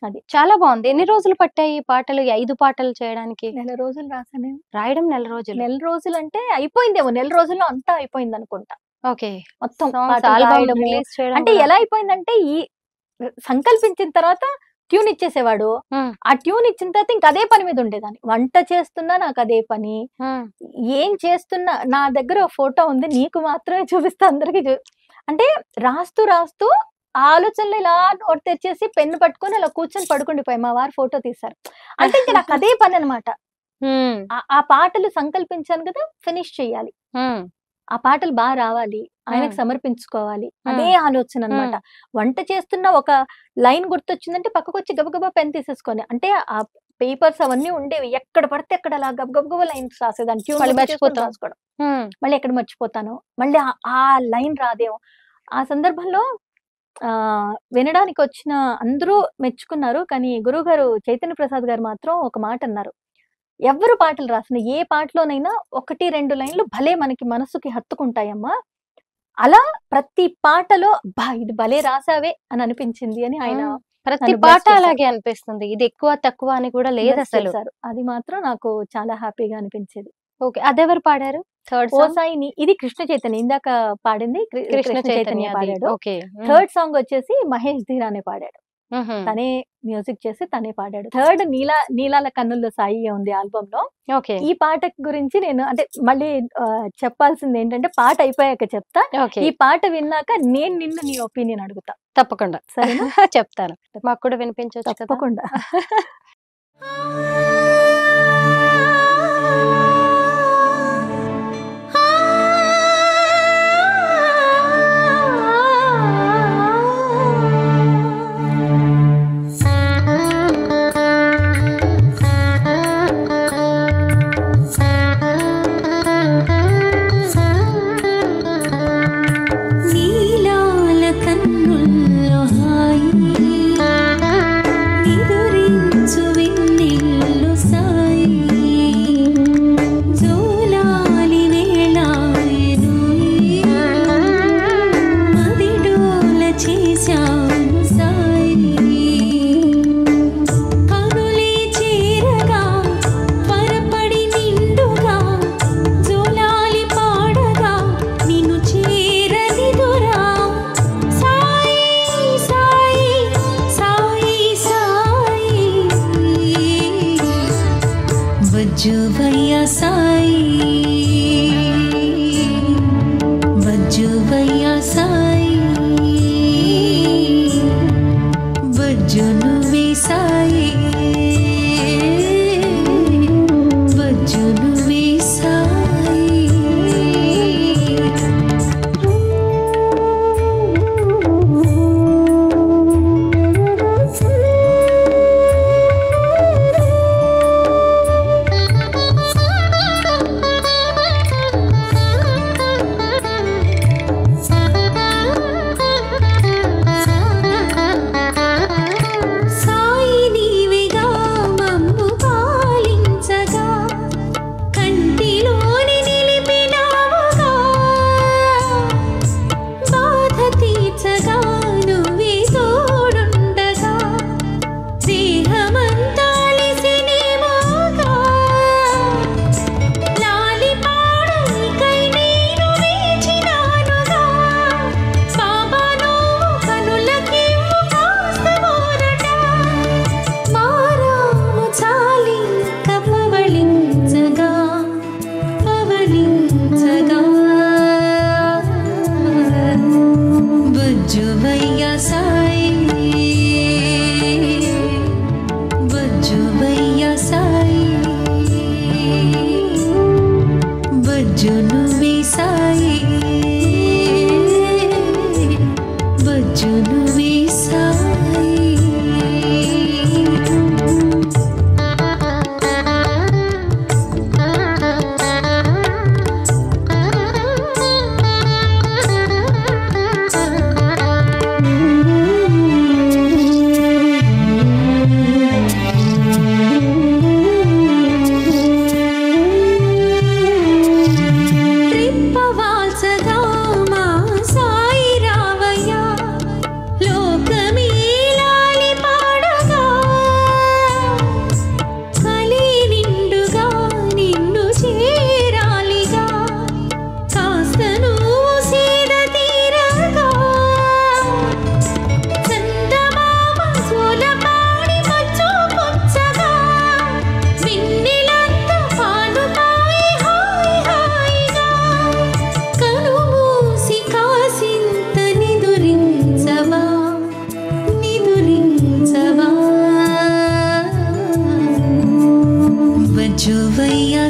అది చాలా బాగుంది. ఎన్ని రోజులు పట్టాయి ఈ పాటలు, 5 పాటలు చేయడానికి? 1 నెల రోజులు రాసాను. రాయడం 1 నెల రోజులు? 1 నెల రోజులు అంటే అయిపోయిందేమో, 1 నెల రోజుల్లో అంతా అయిపోయింది అనుకుంటా. మొత్తం అంటే ఎలా అయిపోయిందంటే ఈ సంకల్పించిన తర్వాత ట్యూన్ ఇచ్చేసేవాడు, ఆ ట్యూన్ ఇచ్చిన తర్వాత ఇంక అదే పని మీద ఉండేదాన్ని. వంట చేస్తున్నా నాకు అదే పని, ఏం చేస్తున్నా నా దగ్గర ఫోటో ఉంది, నీకు మాత్రమే చూపిస్తా అందరికి అంటే రాస్తూ రాస్తూ ఆలోచనలు ఇలా నోట్ తెచ్చేసి పెన్ను పట్టుకొని అలా కూర్చొని పడుకుండిపోయి మా వారు ఫోటో తీశారు. అంటే ఇంకా నాకు అదే పని అనమాట. ఆ పాటలు సంకల్పించాను కదా, ఫినిష్ చెయ్యాలి, ఆ పాటలు బాగా రావాలి, ఆయనకు సమర్పించుకోవాలి, అదే ఆలోచన అనమాట. వంట చేస్తున్న ఒక లైన్ గుర్తొచ్చిందంటే పక్కకు వచ్చి గబగబా పెన్ తీసేసుకొని, అంటే ఆ పేపర్స్ అవన్నీ ఉండేవి, ఎక్కడ పడితే అక్కడ అలా గబగబా లైన్స్ రాసేదాన్ని, ట్యూన్ రాసుకోవడం, మళ్ళీ ఎక్కడ మర్చిపోతాను, మళ్ళీ ఆ లైన్ రాదేమో. ఆ సందర్భంలో వినడానికి వచ్చిన అందరూ మెచ్చుకున్నారు, కానీ గురువు గారు చైతన్య ప్రసాద్ గారు మాత్రం ఒక మాట అన్నారు, ఎవరు పాటలు రాసిన ఏ పాటలోనైనా 1-2 లైన్లు భలే మనకి మనసుకి హత్తుకుంటాయమ్మా, అలా ప్రతి పాటలో బా ఇది భలే రాసావే అని అనిపించింది అని ఆయన. ప్రతి పాట అలాగే అనిపిస్తుంది, ఇది ఎక్కువ తక్కువ అని కూడా లేదు అసలు. అది మాత్రం నాకు చాలా హ్యాపీగా అనిపించేది. ఓకే, అదెవరు పాడారు? థర్డ్ ఓ సాయిని, ఇది కృష్ణ చైతన్య ఇందాక పాడింది, కృష్ణ చైతన్య పాడాడు. థర్డ్ సాంగ్ వచ్చేసి మహేష్ ధీరానే పాడాడు, తనే మ్యూజిక్ చేసి తనే పాడాడు. థర్డ్ నీలాల కన్నుల్లో సాయి ఉంది ఆల్బమ్ లో. ఈ పాట గురించి నేను అంటే మళ్ళీ చెప్పాల్సింది ఏంటంటే పాట అయిపోయాక చెప్తా, ఈ పాట విన్నాక నేను నిన్ను నీ ఒపీనియన్ అడుగుతా. తప్పకుండా సరేనా? చెప్తాను, మాకు కూడా వినిపించవచ్చు. తప్పకుండా.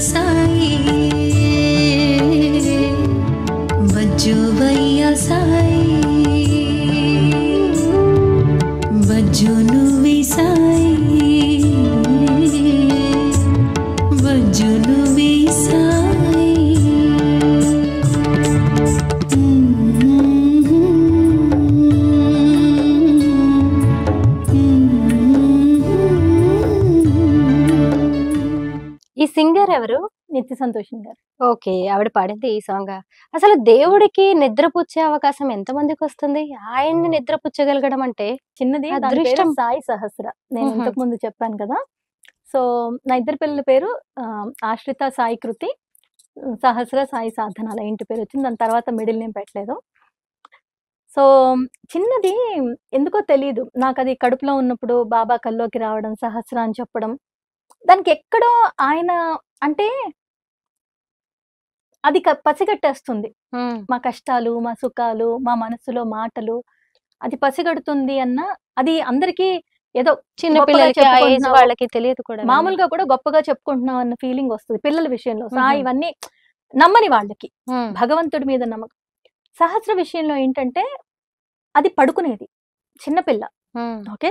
సాయి బజ్జోవయ్యా సాయి బజ్జో నువ్వే సాయి బజ్జో నువ్వే సాయి ఈ సింగర్ ఎవరు? నిత్య సంతోషం గారు. ఓకే. ఆవిడ పాడింది ఈ సాంగా? అసలు దేవుడికి నిద్రపుచ్చే అవకాశం ఎంతమందికి వస్తుంది? ఆయన్ని నిద్రపుచ్చగలగడం అంటే చిన్నది దాని పేరు అదృష్టం. సాయి సహస్ర. నేను హుహు. ఇంతకు ముందు చెప్పాను కదా. సో నా ఇద్దరు పిల్లల పేరు ఆశ్రిత సాయి కృతి, సహస్ర సాయి సాధన, అలా ఇంటి పేరు వచ్చింది. దాని తర్వాత మిడిల్ నేమ్ పెట్టలేదు. సో చిన్నది ఎందుకో తెలీదు. నాకది కడుపులో ఉన్నప్పుడు బాబా కల్లోకి రావడం, సహస్ర అని చెప్పడం, దానికి ఎక్కడో ఆయన అంటే అది పసిగట్టేస్తుంది. హ్మ్. మా కష్టాలు, మా సుఖాలు, మా మనసులో మాటలు అది పసిగడుతుంది అన్న, అది అందరికీ ఏదో చిన్న గొప్పగా పిల్లలకి, ఆ ఏజ్ చెప్పుకుంటున్నావు. వాళ్ళకి తెలియదు కూడా ఇవన్నీ. మామూలుగా కూడా గొప్పగా చెప్పుకుంటున్నాం అన్న ఫీలింగ్ వస్తుంది పిల్లల విషయంలో. హుహు. ఇవన్నీ నమ్మని వాళ్ళకి హ్మ్. భగవంతుడి మీద నమ్మకం. సహస్ర విషయంలో ఏంటంటే అది పడుకునేది చిన్నపిల్ల. హ్మ్. ఓకే.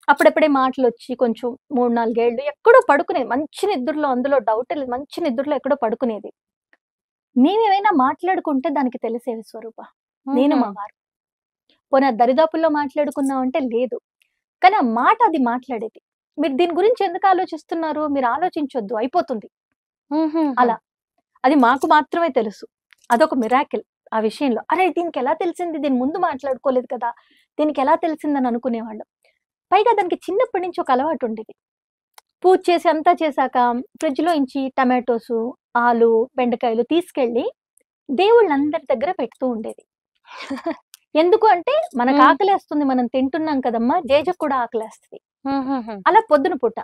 అప్పుడప్పుడే మాటలు వచ్చి కొంచెం 3-4 ఏళ్ళు ఎక్కడో పడుకునేది. మంచి నిద్రలో, అందులో డౌట్ లేదు. మంచి నిద్రలో ఎక్కడో పడుకునేది. మేమేమైనా మాట్లాడుకుంటే దానికి తెలిసేది స్వరూప. నేను మా హుహు. వారు. పోనీ ఆ దరిదాపుల్లో మాట్లాడుకున్నాం అంటే లేదు. కానీ ఆ మాట అది మాట్లాడేది. మీరు దీని గురించి ఎందుకు ఆలోచిస్తున్నారు? మీరు ఆలోచించొద్దు, అయిపోతుంది. హుహుహు. అలా. అది మాకు మాత్రమే తెలుసు. అదొక మిరాకిల్ ఆ విషయంలో. అరే! దీనికెలా తెలిసింది? దీని ముందు మాట్లాడుకోలేదు కదా! దీనికెలా తెలిసిందని అనుకునేవాళ్ళం. పైగా దానికి చిన్నప్పటి నుంచి ఒక అలవాటు ఉండేది. పూజ చేసి అంతా చేశాక ఫ్రిడ్జ్‌లో నుంచి టమాటోసు, ఆలు, బెండకాయలు తీసుకెళ్ళి దేవుళ్ళందరి దగ్గర పెడుతూ ఉండేది. ఎందుకు అంటే మనకు హ్మ్. ఆకలేస్తుంది, మనం తింటున్నాం కదమ్మా! జేజకు కూడా ఆకలేస్తది. హుహుహు. అలా పొద్దున పూట.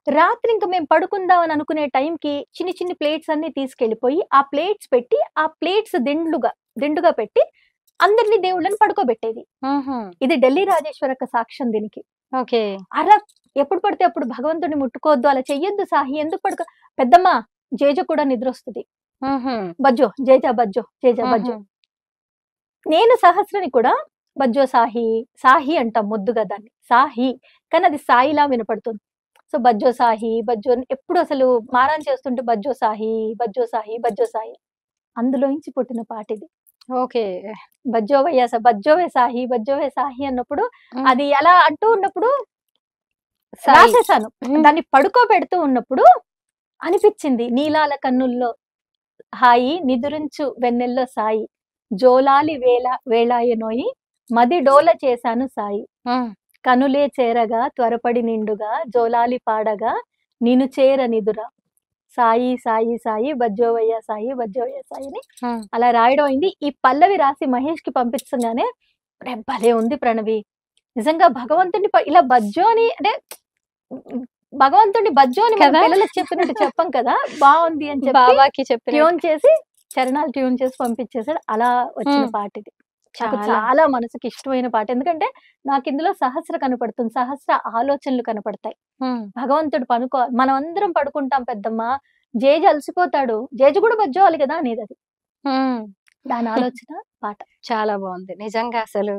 రాత్రి ఇంక మేము పడుకుందాం అని అనుకునే టైంకి చిన్ని చిన్ని ప్లేట్స్ అన్నీ తీసుకెళ్ళిపోయి, ఆ ప్లేట్స్ పెట్టి, ఆ ప్లేట్స్ దిండుగా పెట్టి అందరిని దేవుళ్ళని పడుకోబెట్టేది. హుహు. ఇది ఢిల్లీ రాజేశ్వరక్క సాక్ష్యం దీనికి. ఓకే. అలా ఎప్పుడు పడితే అప్పుడు భగవంతుడిని ముట్టుకోవద్దు, అలా చెయ్యొద్దు సాహి, ఎందుకు పెద్దమ్మ జేజ కూడా నిద్రొస్తది. హుహు. బజ్జో, జేజ బజ్జో. హుహు. నేను సహస్రని కూడా బజ్జో సాహి, సాహి అంటాం ముద్దుగా దాన్ని. సాహి. కానీ అది సాయిలా వినపడుతుంది. సో బజ్జో సాహి, బజ్జో అని ఎప్పుడు అసలు మారాన్ చేస్తుంటే బజ్జో సాహి, బజ్జో సాహి, బజ్జో సాహి. అందులోంచి పుట్టిన పాటిది. ఓకే. బజ్జోవే సాహి అన్నప్పుడు హ్మ్. అది అలా అంటూ ఉన్నప్పుడు సాయి. రాసేసాను. హ్మ్. దాన్ని పడుకోబెడుతూ ఉన్నప్పుడు అనిపిచ్చింది. నీలాల కన్నుల్లో హాయి నిదురించు వెన్నెల్లో సాయి, జోలాలి వేళాయెనోయి మది డోల చేశాను సాయి, హ్మ్. కనులే చేరగా త్వరపడి నిండుగా జోలాలి పాడగా నిన్ను చేర నిదుర సాయి సాయి సాయి బజ్జోవయ్య సాయి అని హ్మ్. అలా రాయడం అయింది. ఈ పల్లవి రాసి మహేష్‌కి పంపించగానే "అరె! భలే ఉంది ప్రణవి. నిజంగా భగవంతుడిని ఇలా బజ్జో అని అంటే భగవంతుడిని బజ్జో అని మన కదా! పిల్లలకి చెప్పినట్టు చెప్పం కదా! బావుంది అని చెప్పి బాబాకి చెప్పినట్టు. ట్యూన్ చేసి చరణాలు ట్యూన్ చేసి పంపించేసాడు. అలా వచ్చిన హ్మ్. పాటిది. నాకు చాలా. చాలా మనసుకి ఇష్టమైన పాట. ఎందుకంటే నాకిందులో సహస్ర కనపడుతుంది. సహస్ర ఆలోచనలు కనపడతాయి. హ్మ్. భగవంతుడు మనం అందరం పడుకుంటాం పెద్దమ్మ. జేజ అలసిపోతాడు. జేజ కూడా బజ్జోవాలి కదా అనేదది. హ్మ్. దాని ఆలోచన పాట. చాలా బావుంది. నిజంగా అసలు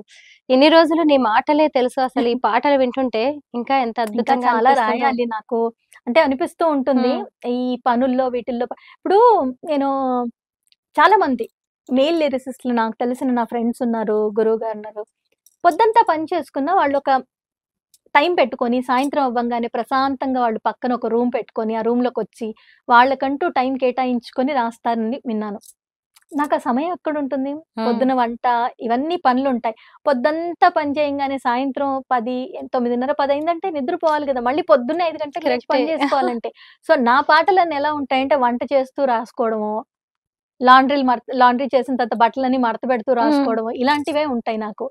ఇన్ని రోజులు నీ మాటలే తెలుసు. అసలు ఈ పాటలు వింటుంటే ఇంకా ఎంత ఇంకా అద్భుతంగా చాలా అనిపిస్తుందో. రాయాలి నాకు. అంటే అనిపిస్తూ ఉంటుంది. హ్మ్. ఈ పనుల్లో వీటిల్లో ఇప్పుడు నేను చాలా మంది మేల్ లిరిసిస్ట్‌లు నాకు తెలిసిన నా ఫ్రెండ్స్ ఉన్నారు. గురువుగారున్నారు. పొద్దంతా పని చేసుకున్న వాళ్ళొక టైం పెట్టుకొని సాయంత్రం అవ్వంగానే ప్రశాంతంగా వాళ్ళు పక్కన ఒక రూమ్ పెట్టుకొని, ఆ రూమ్‌లోకొచ్చి వాళ్ళకంటూ టైం కేటాయించుకొని రాస్తారని విన్నాను. నాకా సమయం ఎక్కడుంటుంది? హ్మ్. పొద్దున వంట ఇవన్నీ పనులుంటాయి. పొద్దంతా పని చేయంగానే సాయంత్రం 10, 9:30, 10 అయిందంటే నిద్రపోవాలి గదా! మళ్ళీ పొద్దున్నే 5 గంటలకు లేచి కరెక్టే. పని జేసుకోవాలంటే. సో, నా పాటలన్నీ ఎలా ఉంటాయంటే వంట చేస్తూ రాసుకోవడమో, లాండ్రీ చేసిన తర్వాత బట్టలన్నీ మడత పెడుతూ హ్మ్. రాసుకోవడమో ఇలాంటివే ఉంటాయి నాకు.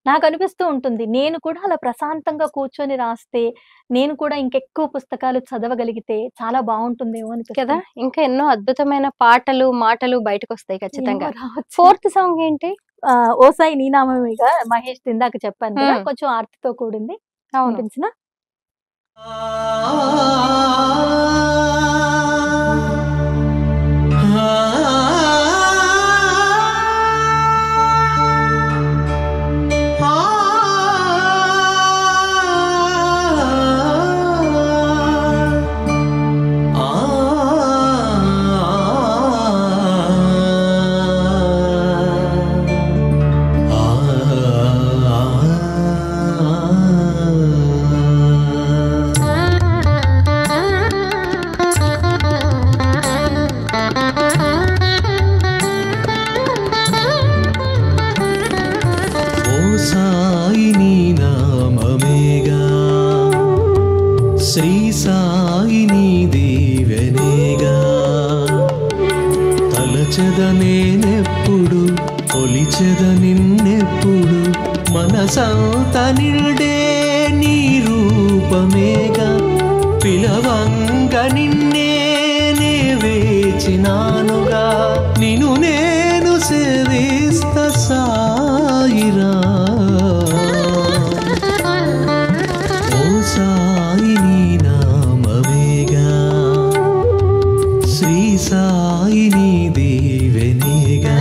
నాకనిపిస్తూ ఉంటుంది. నేను కూడా అలా ప్రశాంతంగా కూర్చొని రాస్తే, నేను కూడా ఇంకెక్కువ పుస్తకాలు చదవగలిగితే చాలా బావుంటుందేమో కదా! అనిపిస్తుంది. ఇంకా ఎన్నో అద్భుతమైన పాటలు, మాటలు బయటకొస్తాయి ఏమో ఖచ్చితంగా. రావచ్చు. ఫోర్త్ సాంగ్ ఏంటి? 'ఓ సాయి నీ నామమేగా' మహేష్ ఇందాక చెప్పాను కదా! హ్మ్. కొంచెం ఆర్తితో కూడింది. అవును. వినిపించనా? శ్రీ సాయి నీ దీవెనేగా తలచెద నేనెప్పుడు కొలిచెద నిన్నెప్పుడు మనసంత నిండే నీ రూపమేగా పిలవంగ నిన్నే నే వేచినానుగా నిన్ను నేను సేవిస్త సాయిరా ఓ సాయి నీ నామమేగా శ్రీ సాయి నీ దీవెనేగా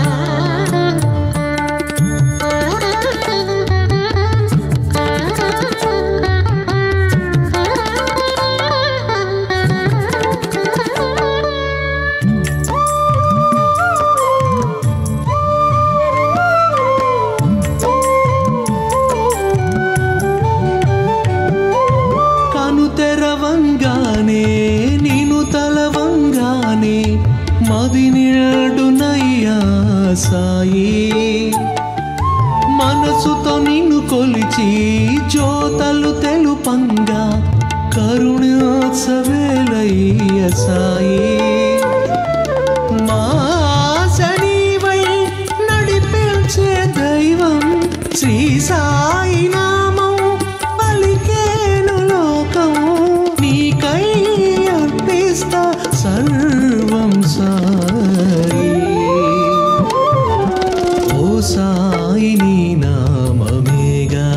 తెరవంగానే నీను తలవంగానే మది నిండునయ్యా సాయి మనసుతో నిన్ను కొలిచి జ్యోతలు తెలుపంగా కరుణోత్సవేలయ్య సాయి మాసనీవై నడిపించే దైవం శ్రీ సాయి నామం పలికేను లోకం నీకై అర్పిస్తా సర్వం సాయి ఓ సాయి నీ నామమేగా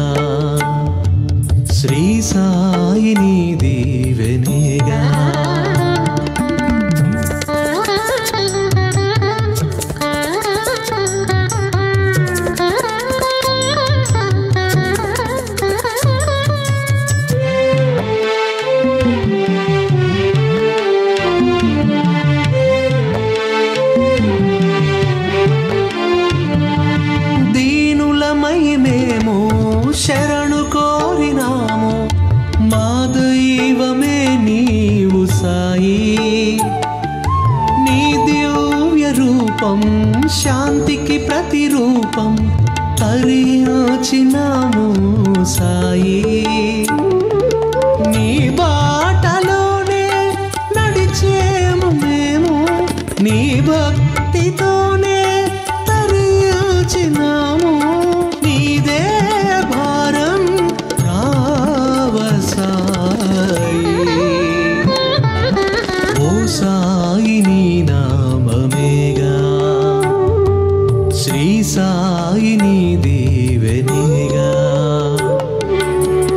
శ్రీ సాయి నీ దీవెనేగా దీనులమై మేము శరణు కోరినాము మా దైవమే నీవు సాయి నీ దివ్య రూపం శాంతికి ప్రతిరూపం తరించినాము సాయి నీ బాటలోనే నడిచేము మేము నీ భక్తితోనే తరించినాము నీదే భారం రావ సాయి ఓ సాయి నీ నామమేగా శ్రీ సాయి నీ దీవెనేగా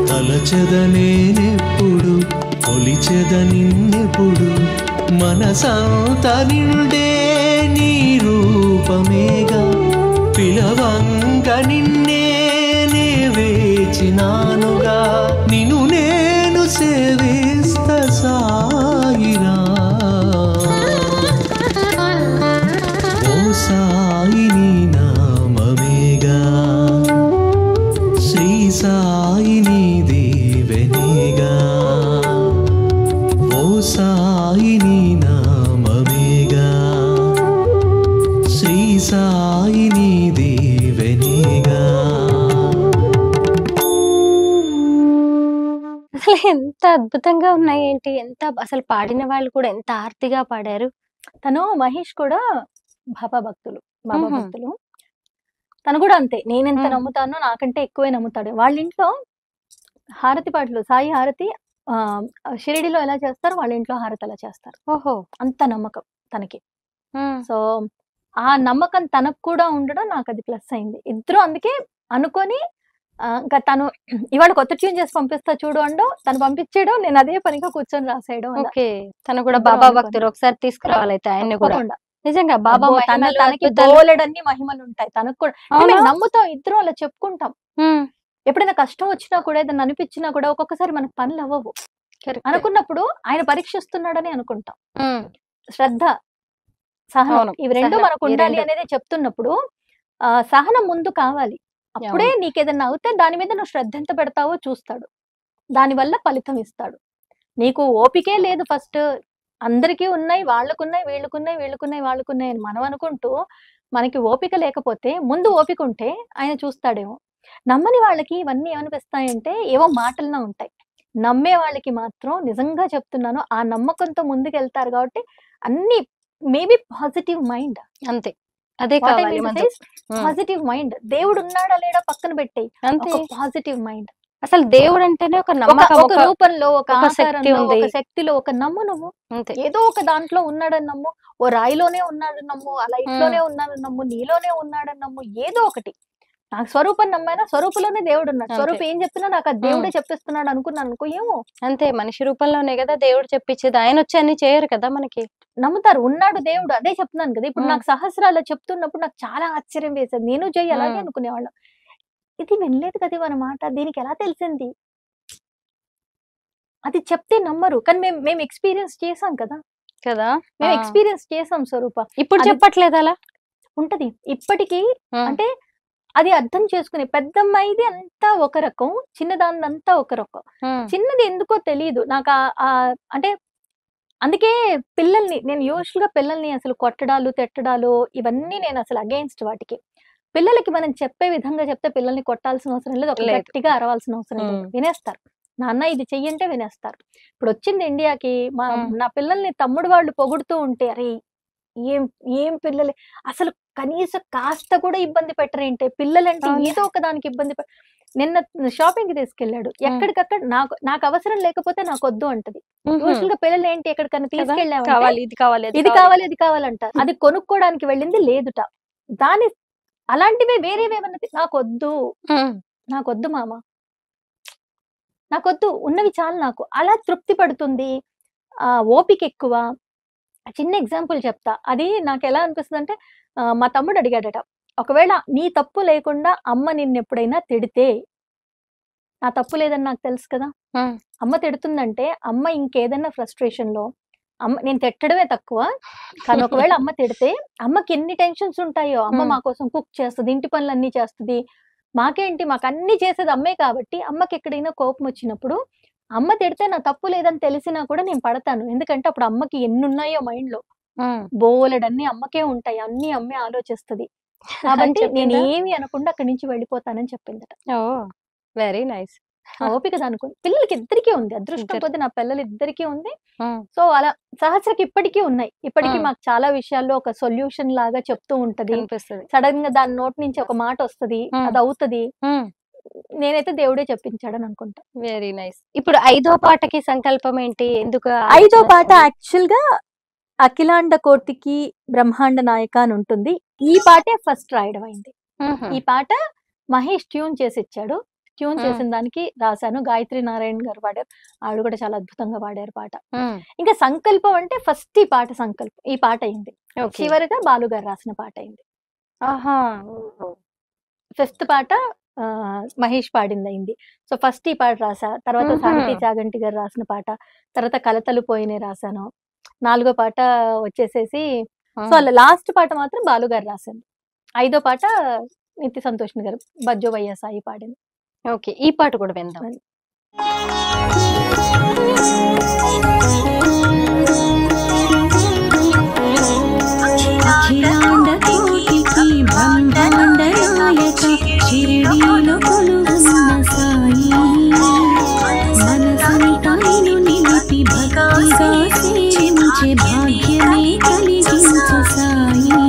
తలచెద నేనెప్పుడు కొలిచెద నిన్నెప్పుడు మనసంత నిండే నీ రూపమేగా పిలవంగ నిన్నే నే వేచినానుగా నిన్ను నేను సేవిస్త సాయిరా ఓ సాయి నీ నామమేగా శ్రీ సాయి నీ దీవెనేగా ఓ సాయి నీ నామమేగా శ్రీ సాయి నీ దీవెనేగా అసలు ఎంత అద్భుతంగా ఉన్నాయి ఏంటి, ఎంత అసలు పాడిన వాళ్ళు కూడా ఎంత ఆర్తిగా పాడారు. తను మహేష్ కూడా బాబా భక్తులు. మ్మ్. తను కూడా అంతే. నేనెంత మ్మ్. నమ్ముతానో నాకంటే ఎక్కువే నమ్ముతాడు. వాళ్ళ ఇంట్లో హారతి పాటలు, సాయి హారతి షిరిడిలో ఎలా చేస్తారు, వాళ్ళ ఇంట్లో హారతి అలా చేస్తారు. ఓహో. అంత నమ్మకం తనకి. మ్మ్. సో ఆ నమ్మకం తనకు కూడా ఉండడం నాకు అది ప్లస్ అయింది. ఇద్దరు అందుకే అనుకొని ఇంకా తను ఇవాళ కొత్త ట్యూన్ చేసి పంపిస్తా చూడు అండో, తను పంపించేయడం, నేను అదే పనిగా కూర్చొని రాసేయడం. అలా ఓకే. తను కూడా ఇద్దరు బాబా అనుకొని భక్తులు. ఒకసారి తీసుకురావాలి అయితే ఆయన్ని కూడా. తప్పకుండా. నిజంగా బాబా అబ్బో, మహిమలు, తనకి అద్భుతాలు. బోలెడన్ని మహిమలు ఉంటాయి. తనకు కూడా అంటే అవునా? మేము నమ్ముతాం, ఇద్దరం అలా చెప్పుకుంటాం. మ్మ్. ఎప్పుడైనా కష్టం వచ్చినా కూడా, ఏదైనా అనిపించినా కూడా, ఒక్కొక్కసారి మనకు పనులు అవ్వవు కరెక్ట్. అనుకున్నప్పుడు ఆయన పరీక్షిస్తున్నాడని అనుకుంటాం. మ్మ్. శ్రద్ధ, సహనం, అవును. ఇవి రెండు సహనం, మనకు ఈ ఉండాలి రెండు. అనేది చెప్తున్నప్పుడు సహనం ముందు కావాలి. అప్పుడే అవును. నీకేదన్నా అవుతే దాని మీద నువ్వు శ్రద్ధ ఎంత పెడతావో చూస్తాడు. దానివల్ల ఫలితం ఇస్తాడు. నీకు ఓపికే లేదు ఫస్ట్. అందరికీ ఉన్నాయి, వాళ్ళకున్నాయి, వీళ్ళకున్నాయి, వీళ్ళకున్నాయి, వాళ్ళకున్నాయి అని మనం అనుకుంటూ మనకి ఓపిక లేకపోతే, ముందు ఓపిక ఉంటే ఆయన చూస్తాడేమో. నమ్మని వాళ్ళకి ఇవన్నీ ఏమనిపిస్తాయంటే ఏవో మాటలనే ఉంటాయి. నమ్మే వాళ్ళకి మాత్రం నిజంగా చెప్తున్నాను, ఆ నమ్మకంతో ముందుకెళ్తారు కాబట్టి అన్ని మేబీ పాజిటివ్ మైండ్. అంతే, అదే కావాలి మనకు. Positive mind. దేవుడు ఉన్నాడా లేడా పక్కన పెట్టేయి, అంతే. Positive mind. అసలు దేవుడు అంటేనే ఒక నమ్మకం, ఒక రూపంలో, ఒక శక్తి ఆకారంలో, ఉంది. ఒక శక్తిలో, ఒక నమ్ము నువ్వు. అంతే. ఏదో ఒక దాంట్లో ఉన్నాడని నమ్ము, ఓ రాయిలోనే ఉన్నాడని నమ్ము, ఆ లైట్ లోనే ఉన్నాడని నమ్ము, నీలోనే ఉన్నాడని నమ్ము, ఏదో ఒకటి. నాకు స్వరూపం నమ్మైనా స్వరూపులోనే దేవుడు ఉన్నాడు. అంతే. స్వరూపం ఏం చెప్పినా నాకు ఆ దేవుడే చెప్పిస్తున్నాడు అనుకున్నాను అనుకో, ఏమో అంతే, మనిషి రూపంలోనే కదా దేవుడు చెప్పించేది. ఆయన వచ్చి అన్ని చేయరు కదా మనకి. నమ్ముతారు. ఉన్నాడు దేవుడు, అదే చెప్తున్నాను కదా. ఇప్పుడు నాకు సహస్రాలు చెప్తున్నప్పుడు నాకు చాలా ఆశ్చర్యం వేసేది. నేను జై అలాగే అనుకునేవాళ్ళం. ఇది వినలేదు కదా మన మాట, దీనికి ఎలా తెలిసింది? అది చెప్తే నమ్మరు, కానీ మేము ఎక్స్పీరియన్స్ చేసాం కదా. కదా మేము ఎక్స్పీరియన్స్ చేసాం స్వరూప. ఇప్పుడు చెప్పట్లేదు అలా ఉంటది ఇప్పటికీ. అంటే అది అర్థం చేసుకునే పెద్దమ్మాయిది అంతా ఒక రకం, చిన్నదాన్ని అంతా ఒక రకం. చిన్నది ఎందుకో తెలియదు నాకు. అంటే అందుకే పిల్లల్ని నేను యూజువల్ గా పిల్లల్ని అసలు కొట్టడాలు, తిట్టడాలు ఇవన్నీ నేను అసలు అగెయిన్స్ట్ వాటికి. పిల్లలకి మనం చెప్పే విధంగా చెప్తే పిల్లల్ని కొట్టాల్సిన అవసరం లేదు, ఒక గట్టిగా అరవాల్సిన అవసరం లేదు. వినేస్తారు. నాన్న ఇది చెయ్యంటే వినేస్తారు. ఇప్పుడు వచ్చింది ఇండియాకి, నా పిల్లల్ని తమ్ముడు వాళ్ళు పొగుడుతూ ఉంటే, అరే ఏం పిల్లలే, అసలు కనీసం కాస్త కూడా ఇబ్బంది పెట్టరేంటే, పిల్లలంటే ఏదో ఒక దానికి ఇబ్బంది నిన్న షాపింగ్ కి తీసుకెళ్లాడు, ఎక్కడికక్కడ నాకు అవసరం లేకపోతే నాకు వద్దు అంటది. యూజువల్ గా పిల్లలు ఏంటి, ఎక్కడికన్నా తీసుకెళ్ళాము ఇది కావాలి కావాలంటారు. అది కొనుక్కోవడానికి వెళ్ళింది లేదుట. దాని అలాంటివే వేరేవేమన్నది నాకొద్దు మామ, నాకొద్దు, ఉన్నవి చాలు నాకు, అలా తృప్తి పడుతుంది. ఓపిక ఎక్కువ. చిన్న ఎగ్జాంపుల్ చెప్తా. అది నాకు ఎలా అనిపిస్తుంది అంటే, మా తమ్ముడు అడిగాడట, ఒకవేళ నీ తప్పు లేకుండా అమ్మ నిన్ను ఎప్పుడైనా తిడితే, నా తప్పు లేదని నాకు తెలుసు కదా, అమ్మ తిడుతుందంటే అమ్మ ఇంకేదన్నా ఫ్రస్ట్రేషన్ లో, అమ్మ నేను తిట్టడమే తక్కువ, కానీ ఒకవేళ అమ్మ తిడితే అమ్మకి ఎన్ని టెన్షన్స్ ఉంటాయో. అమ్మ మా కోసం కుక్ చేస్తుంది, ఇంటి పనులు అన్ని చేస్తుంది, మాకేంటి, మాకు అన్ని చేసేది అమ్మే. కాబట్టి అమ్మకి ఎక్కడైనా కోపం వచ్చినప్పుడు, అమ్మ తిడితే నా తప్పు లేదని తెలిసినా కూడా నేను పడతాను. ఎందుకంటే అప్పుడు అమ్మకి ఎన్ని ఉన్నాయో మైండ్ లో, బోలెడన్ని అమ్మకే ఉంటాయి, అన్ని అమ్మే ఆలోచిస్తుంది. కాబట్టి నేను ఏమి అనకుండా అక్కడి నుంచి వెళ్ళిపోతానని చెప్పిందట. Very nice. ఓపిక అనుకుని పిల్లలకి ఇద్దరికీ ఉంది. అదృష్టం కొద్ది నా పిల్లలు ఇద్దరికీ ఉంది. సో అలా సహస్రకి ఇప్పటికీ ఉన్నాయి. ఇప్పటికీ మాకు చాలా విషయాల్లో ఒక సొల్యూషన్ లాగా చెప్తూ ఉంటది. సడన్ గా దాని నోటి నుంచి ఒక మాట వస్తది, అది అవుతది. నేనైతే దేవుడే చెప్పించాడని అనుకుంటా. Very nice. ఇప్పుడు 5వ పాటకి సంకల్పం ఏంటి? ఎందుకు 5వ పాట? యాక్చువల్ గా అఖిలాండ కోటికి బ్రహ్మాండ నాయక అని ఉంటుంది. ఈ పాటే ఫస్ట్ రాయడం అయింది. ఈ పాట మహేష్ ట్యూన్ చేసి ఇచ్చాడు. ట్యూన్ చేసిన దానికి రాశాను. గాయత్రి నారాయణ గారు పాడారు, ఆవిడ కూడా చాలా అద్భుతంగా పాడారు పాట. ఇంకా సంకల్పం అంటే ఫస్ట్ ఈ పాట సంకల్పం, ఈ పాట అయింది. చివరిగా బాలు గారు రాసిన పాట అయింది. 5th పాట మహేష్ పాడింది అయింది. సో ఫస్ట్ ఈ పాట రాసా, తర్వాత సాహితీ చాగంటి గారు రాసిన పాట, తర్వాత కలతలు పోయినే రాశాను. 4వ పాట వచ్చేసేసి, సో అలా లాస్ట్ పాట మాత్రం బాలు గారు రాశాను. 5వ పాట నిత్య సంతోష్ గారు బజ్జో వయ్య సాయి పాడింది. ఓకే, ఈ పాట కూడా విందాం. అఖిలాండ కోటికి బ్రహ్మాండ నాయక షిరిడీలో కొలువున్న సాయి, మనసంతా నిన్ను నిలిపి భక్తిగా సేవించే భాగ్యమే కలిగించు సాయి.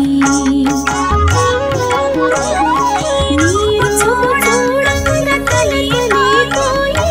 చూడంగా కలతలే పోయి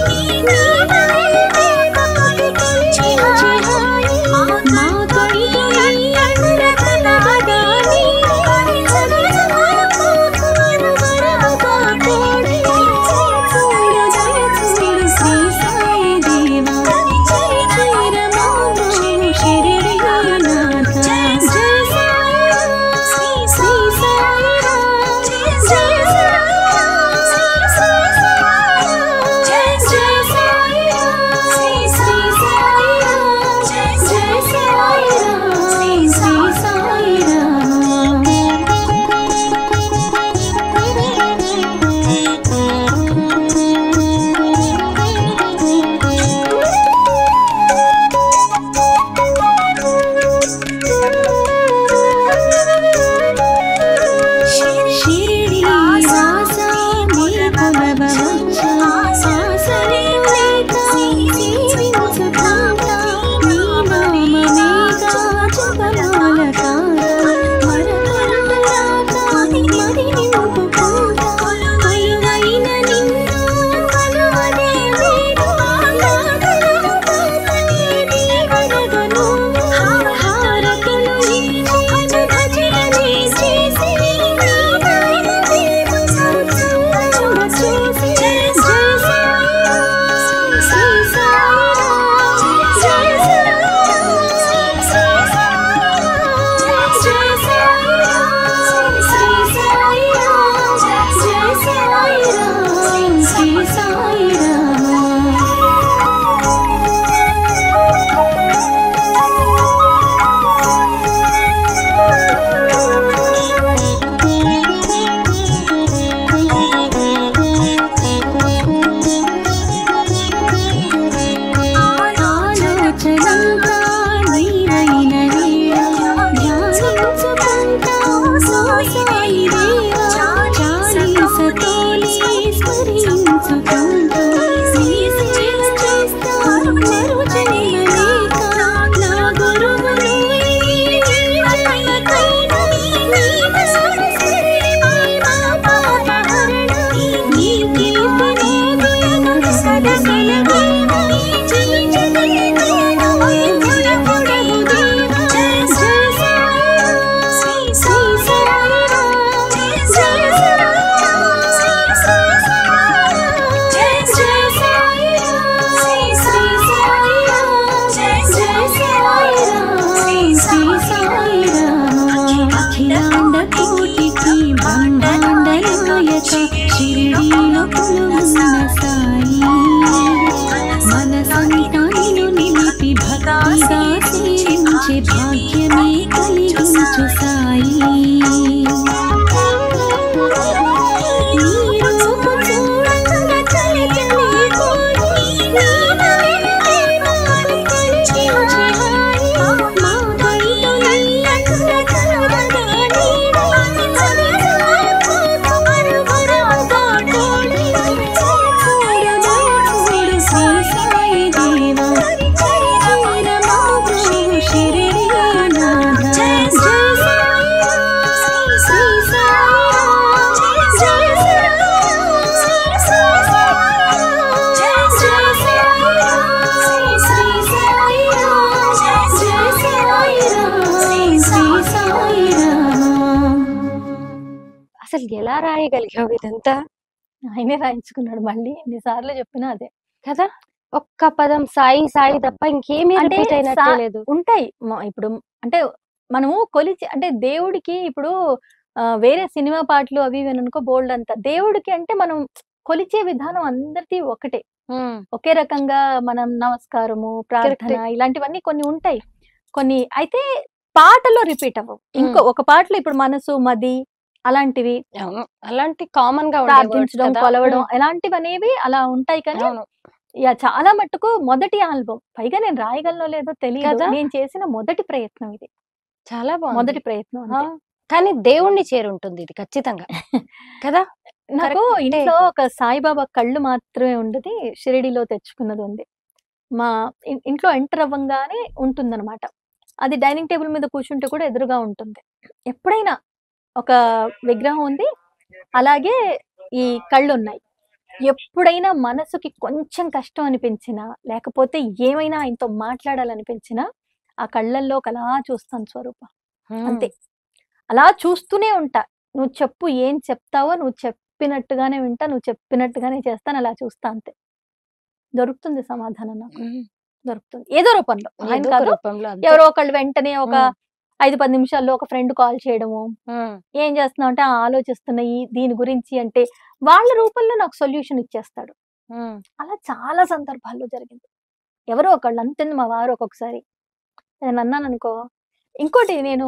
అసలు ఎలా రాయగలిగావు ఇదంతా ఆయనే రాయించుకున్నాడు. మళ్ళీ ఎన్నిసార్లు చెప్పినా అదే. కదా? ఒక్క పదం సాయి సాయి తప్ప ఇంకేమీ అంటే రిపీట్ అయినట్టే లేదు. ఉంటాయి. ఇప్పుడు అంటే మనము కొలిచి అంటే దేవుడికి ఇప్పుడు వేరే సినిమా పాటలు అవి ఇవి అనుకో బోల్డ్ అంతా. దేవుడికి అంటే మనం కొలిచే విధానం అందరిది ఒకటే. ఒకే రకంగా మనం నమస్కారము, ప్రార్థన ఇలాంటివన్నీ కొన్ని ఉంటాయి. కొన్ని అయితే పాటలో రిపీట్ అవ్వవు. ఇంకో ఒక పాటలో ఇప్పుడు మనసు, మది అలాంటివి అలాంటి కామన్ గా ప్రార్థించడం, కొలవడం ఇలాంటివనేవి అలా ఉంటాయి. కానీ చాలా మట్టుకు మొదటి ఆల్బమ్. పైగా నేను రాయగలనో లేదో తెలియదు. నేను చేసిన మొదటి ప్రయత్నం ఇది. చాలా బాగుంది. మొదటి ప్రయత్నం. కానీ దేవుణ్ణి చేరుంటుంది ఇది ఖచ్చితంగా కదా. నాకు ఇంట్లో ఒక సాయిబాబా కళ్ళు మాత్రమే ఉండదు, షిరిడిలో తెచ్చుకున్నది ఉంది. మా ఇంట్లో ఎంటర్ అవ్వంగానే ఉంటుందన్నమాట. అది డైనింగ్ టేబుల్ మీద కూర్చుంటే కూడా ఎదురుగా ఉంటుంది. ఎప్పుడైనా ఒక విగ్రహం ఉంది, అలాగే ఈ కళ్ళు ఉన్నాయి. ఎప్పుడైనా మనసుకి కొంచెం కష్టం అనిపించినా, లేకపోతే ఏమైనా ఆయనతో మాట్లాడాలనిపించినా ఆ కళ్ళల్లో అలా చూస్తాను స్వరూప. అంతే, అలా చూస్తూనే ఉంటా. నువ్వు చెప్పు, ఏం చెప్తావో నువ్వు చెప్పినట్టుగానే వింటా, నువ్వు చెప్పినట్టుగానే చేస్తాను, అలా చూస్తా. అంతే, దొరుకుతుంది సమాధానం నాకు. దొరుకుతుంది ఏదో రూపంలో. ఆయన కాదు, ఎవరో ఒకళ్ళు వెంటనే ఒక 5-10 నిమిషాల్లో ఒక ఫ్రెండ్ కాల్ చేయడము, ఏం చేస్తున్నావు అంటే ఆలోచిస్తున్నా దీని గురించి అంటే వాళ్ళ రూపంలో నాకు సొల్యూషన్ ఇచ్చేస్తాడు. అలా చాలా సందర్భాల్లో జరిగింది. ఎవరో ఒకళ్ళు అంతే. మా వారు ఒక్కొక్కసారి నేను అన్నాను అనుకో. ఇంకోటి నేను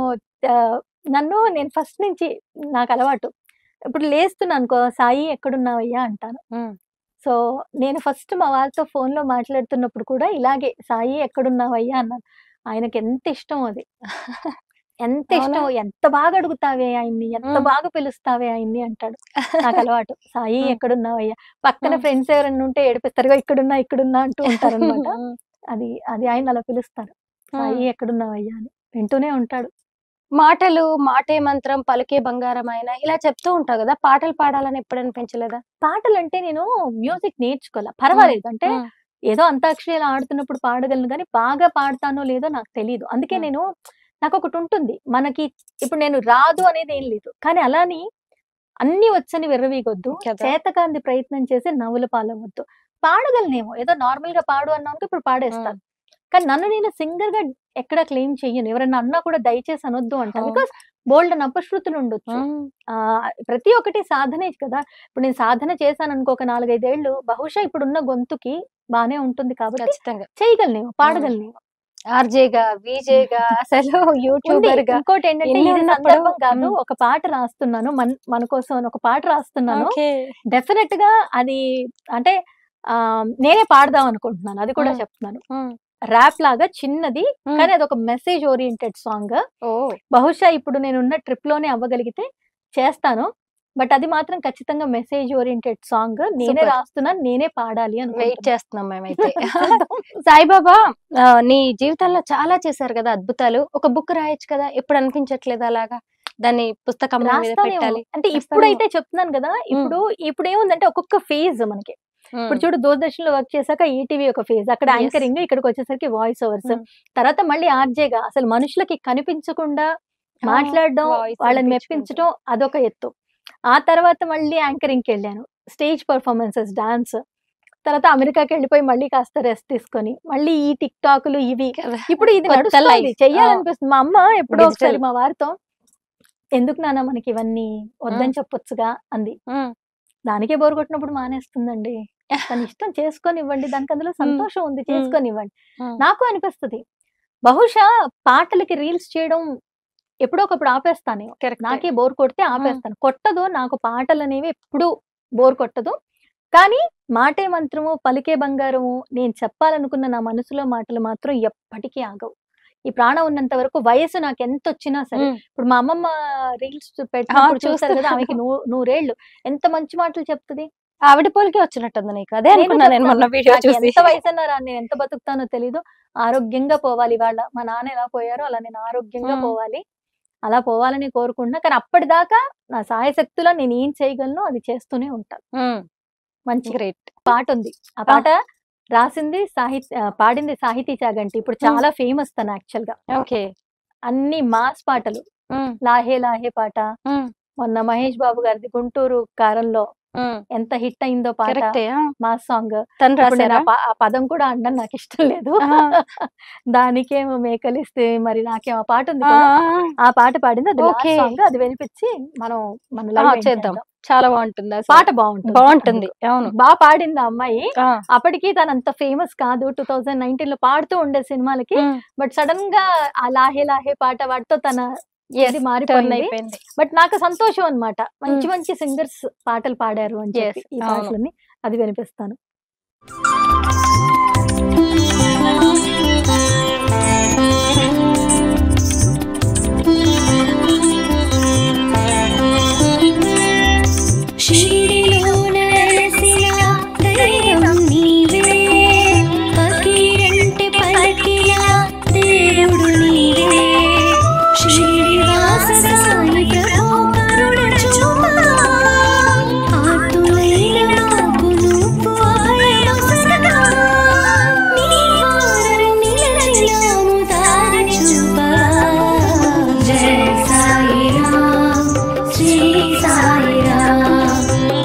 నేను ఫస్ట్ నుంచి నాకు అలవాటు, ఇప్పుడు లేస్తున్నా అనుకో, సాయి ఎక్కడున్నావయ్యా అంటాను. సో నేను ఫస్ట్ మా వారితో ఫోన్ లో మాట్లాడుతున్నప్పుడు కూడా ఇలాగే సాయి ఎక్కడున్నావయ్యా అన్నాను. ఆయనకి ఎంత ఇష్టం అది, ఎంత ఇష్టం, ఎంత బాగా అడుగుతావే ఆయన్ని, ఎంత బాగా పిలుస్తావే ఆయన్ని అంటాడు. నాకు అలవాటు, సాయి ఎక్కడున్నావయ్యా. పక్కన ఫ్రెండ్స్ ఎవరన్నా ఉంటే ఏడిపిస్తారుగా, ఇక్కడున్నా ఇక్కడున్నా అంటూ ఉంటారు అనమాట. అది అది ఆయన అలా పిలుస్తారు, సాయి ఎక్కడున్నావయ్యా అని. వింటూనే ఉంటాడు. మాటలు మాటే మంత్రం పలికే బంగారం ఆయన ఇలా చెప్తూ ఉంటావు కదా. పాటలు పాడాలని ఎప్పుడు అనిపించలేదా? పాటలు అంటే నేను మ్యూజిక్ నేర్చుకోలే, పర్వాలేదు. అంటే ఏదో అంతాక్షరి ఆడుతున్నప్పుడు పాడగలను, కానీ బాగా పాడతానో లేదో నాకు తెలియదు. అందుకే నాకు ఒకటి ఉంటుంది, మనకి ఇప్పుడు నేను రాదు అనేది ఏం లేదు, కానీ అలాని అన్ని వచ్చని విర్రవీగొద్దు, చేతకాంది ప్రయత్నం చేసి నవ్వుల పాలవద్దు. పాడగలనేమో, ఏదో నార్మల్ గా పాడు అన్నాను, ఇప్పుడు పాడేస్తాను. కానీ నన్ను నేను సింగర్ గా ఎక్కడ క్లెయిమ్ చెయ్యను. ఎవరన్నా అన్నా కూడా దయచేసి అనొద్దు అంటాను. బికాస్ బోల్డ్ అని అపశృతులు ఉండొచ్చు. ప్రతి ఒక్కటి సాధనే కదా. ఇప్పుడు నేను సాధన చేశాను అనుకో, ఒక 4-5 ఏళ్ళు, బహుశా ఇప్పుడున్న గొంతుకి బానే ఉంటుంది కాబట్టి చేయగలనేమో, పాడగలనేమో. ఆర్జేగా, విజేగా, అసలు యూట్యూబర్ గా. ఇంకోటి ఏంటంటే ఇది సందర్భం కాదు, ఒక పాట రాస్తున్నాను, మన కోసం ఒక పాట రాస్తున్నాను. డెఫినెట్ గా అది అంటే నేనే పాడదాం అనుకుంటున్నాను, అది కూడా చెప్తున్నాను. ర్యాప్ లాగా చిన్నది, కానీ అది ఒక మెసేజ్ ఓరియంటెడ్ సాంగ్. బహుశా ఇప్పుడు నేనున్న ట్రిప్ లోనే అవ్వగలిగితే చేస్తాను. బట్ అది మాత్రం ఖచ్చితంగా మెసేజ్ ఓరియంటెడ్ సాంగ్. నేనే రాస్తున్నాను, నేనే పాడాలి అని వెయిట్ చేస్తున్నాం మేమైతే. సాయిబాబా నీ జీవితంలో చాలా చేశారు కదా అద్భుతాలు. ఒక బుక్ రాయొచ్చు కదా, ఎప్పుడు అనిపించట్లేదు అలాగా దాన్ని పుస్తకం పెట్టాలి అంటే? ఇప్పుడైతే చెప్తున్నాను కదా, ఇప్పుడు ఏముందంటే ఒక్కొక్క ఫేజ్ మనకి. ఇప్పుడు చూడు, దూరదర్శన్ లో వర్క్ చేశాక ఈటీవీ ఒక ఫేజ్, అక్కడ యాంకరింగ్, ఇక్కడికి వచ్చేసరికి వాయిస్ ఓవర్స్, తర్వాత మళ్ళీ ఆర్జేగా అసలు మనుషులకి కనిపించకుండా మాట్లాడడం, వాళ్ళని మెప్పించడం అదొక ఎత్తు. ఆ తర్వాత మళ్ళీ యాంకరింగ్కి వెళ్ళాను, స్టేజ్ పర్ఫార్మెన్సెస్, డాన్స్. తర్వాత అమెరికాకి వెళ్ళిపోయి మళ్ళీ కాస్త రెస్ట్ తీసుకొని మళ్ళీ ఈ టిక్ టాకులు ఇవి. ఇప్పుడు ఇది నడుస్తుంది, చెయ్యాలనిపిస్తుంది. మా అమ్మ ఎప్పుడో ఒకసారి మా వారితో, ఎందుకు నాన్న మనకి ఇవన్నీ వద్దని చెప్పొచ్చుగా అంది. దానికే బోర్ కొట్టినప్పుడు మానేస్తుందండి. తన ఇష్టం చేసుకొని ఇవ్వండి, దానికి అందులో సంతోషం ఉంది, చేసుకొని ఇవ్వండి. నాకు అనిపిస్తుంది బహుశా పాటలకి రీల్స్ చేయడం ఎప్పుడో ఒకప్పుడు ఆపేస్తాను. నాకే బోర్ కొడితే ఆపేస్తాను, కొట్టదు. నాకు పాటలు అనేవి ఎప్పుడు బోర్ కొట్టదు. కానీ మాటే మంత్రము పలికే బంగారము, నేను చెప్పాలనుకున్న నా మనసులో మాటలు మాత్రం ఎప్పటికీ ఆగవు. ఈ ప్రాణం ఉన్నంత వరకు, వయసు నాకు ఎంత వచ్చినా సరే. ఇప్పుడు మా అమ్మమ్మ రీల్స్ పెట్టినప్పుడు చూస్తారు కదా, ఆమెకి 100 ఏళ్ళు, ఎంత మంచి మాటలు చెప్తుంది. ఆవిడ పోలికే వచ్చినట్టుంది నీకు. అదే అనుకున్నా నేను మొన్న వీడియో చూసి. ఎంత వయసు అన్నారా, నేను ఎంత బతుకుతానో తెలీదు, ఆరోగ్యంగా పోవాలి. వాళ్ళ మా నాన్న ఎలా పోయారో అలా నేను ఆరోగ్యంగా పోవాలి, అలా పోవాలని కోరుకుంటున్నా. కానీ అప్పటిదాకా నా సాయశక్తులా నేను ఏం చేయగలను అది చేస్తూనే ఉంటాను. మంచి గ్రేట్ పాట ఉంది. ఆ పాట రాసింది పాడింది సాహితీ చాగంటి. ఇప్పుడు చాలా ఫేమస్ తను యాక్చువల్ గా. అన్ని మాస్ పాటలు, లాహే లాహే పాట, మొన్న మహేష్ బాబు గారిది 'గుంటూరు కారంలో' ఎంత హిట్ అయిందో పాట, కరెక్టే. Mass song. తను ఇప్పుడు నేను రాశారా? ఆ పదం కూడా అనడం నాకు ఇష్టం లేదు. దానికేమో మేకలిస్తే మరి నాకేమో ఆ పాట ఉంది కదా, ఆ పాట పాడింది. అది లాస్ట్ ఓకే. సాంగ్. అది వినిపించి మన లైవ్ చేద్దాం. చాలా బాగుంటుంది పాట బాగుంటుంది. బాగుంటుంది. అవును. బాగా పాడింది ఆ అమ్మాయి. ఆ, అప్పటికి తను అంత ఫేమస్ కాదు. 2019 లో పాడుతూ ఉండే సినిమాలకి. ఉమ్, బట్ సడన్ గా ఆ లాహే లాహే పాట వాటితో తన yes, ఇది turn మారిపోయింది. అయిపోయింది. బట్ నాకు సంతోషం అన్నమాట. మంచి మంచి సింగర్స్ పాటలు పాడారు అని చెప్పి Yes, ఈ అవును. పాటలన్నీ. అది వినిపిస్తాను. షిరిడిలోన వెలసిన దైవం నీవే, ఫకీరంటే పలికిన దేవుడు నీవే. శ్రీనివాస సాయి ప్రభు కరుణ చూపా, ఆర్తులైన నాకు నువ్వు ఆయనొసగా. నీ వారం నిలచినాము దారి చూపా. జయ సాయిరాం, శ్రీ సాయిరాం,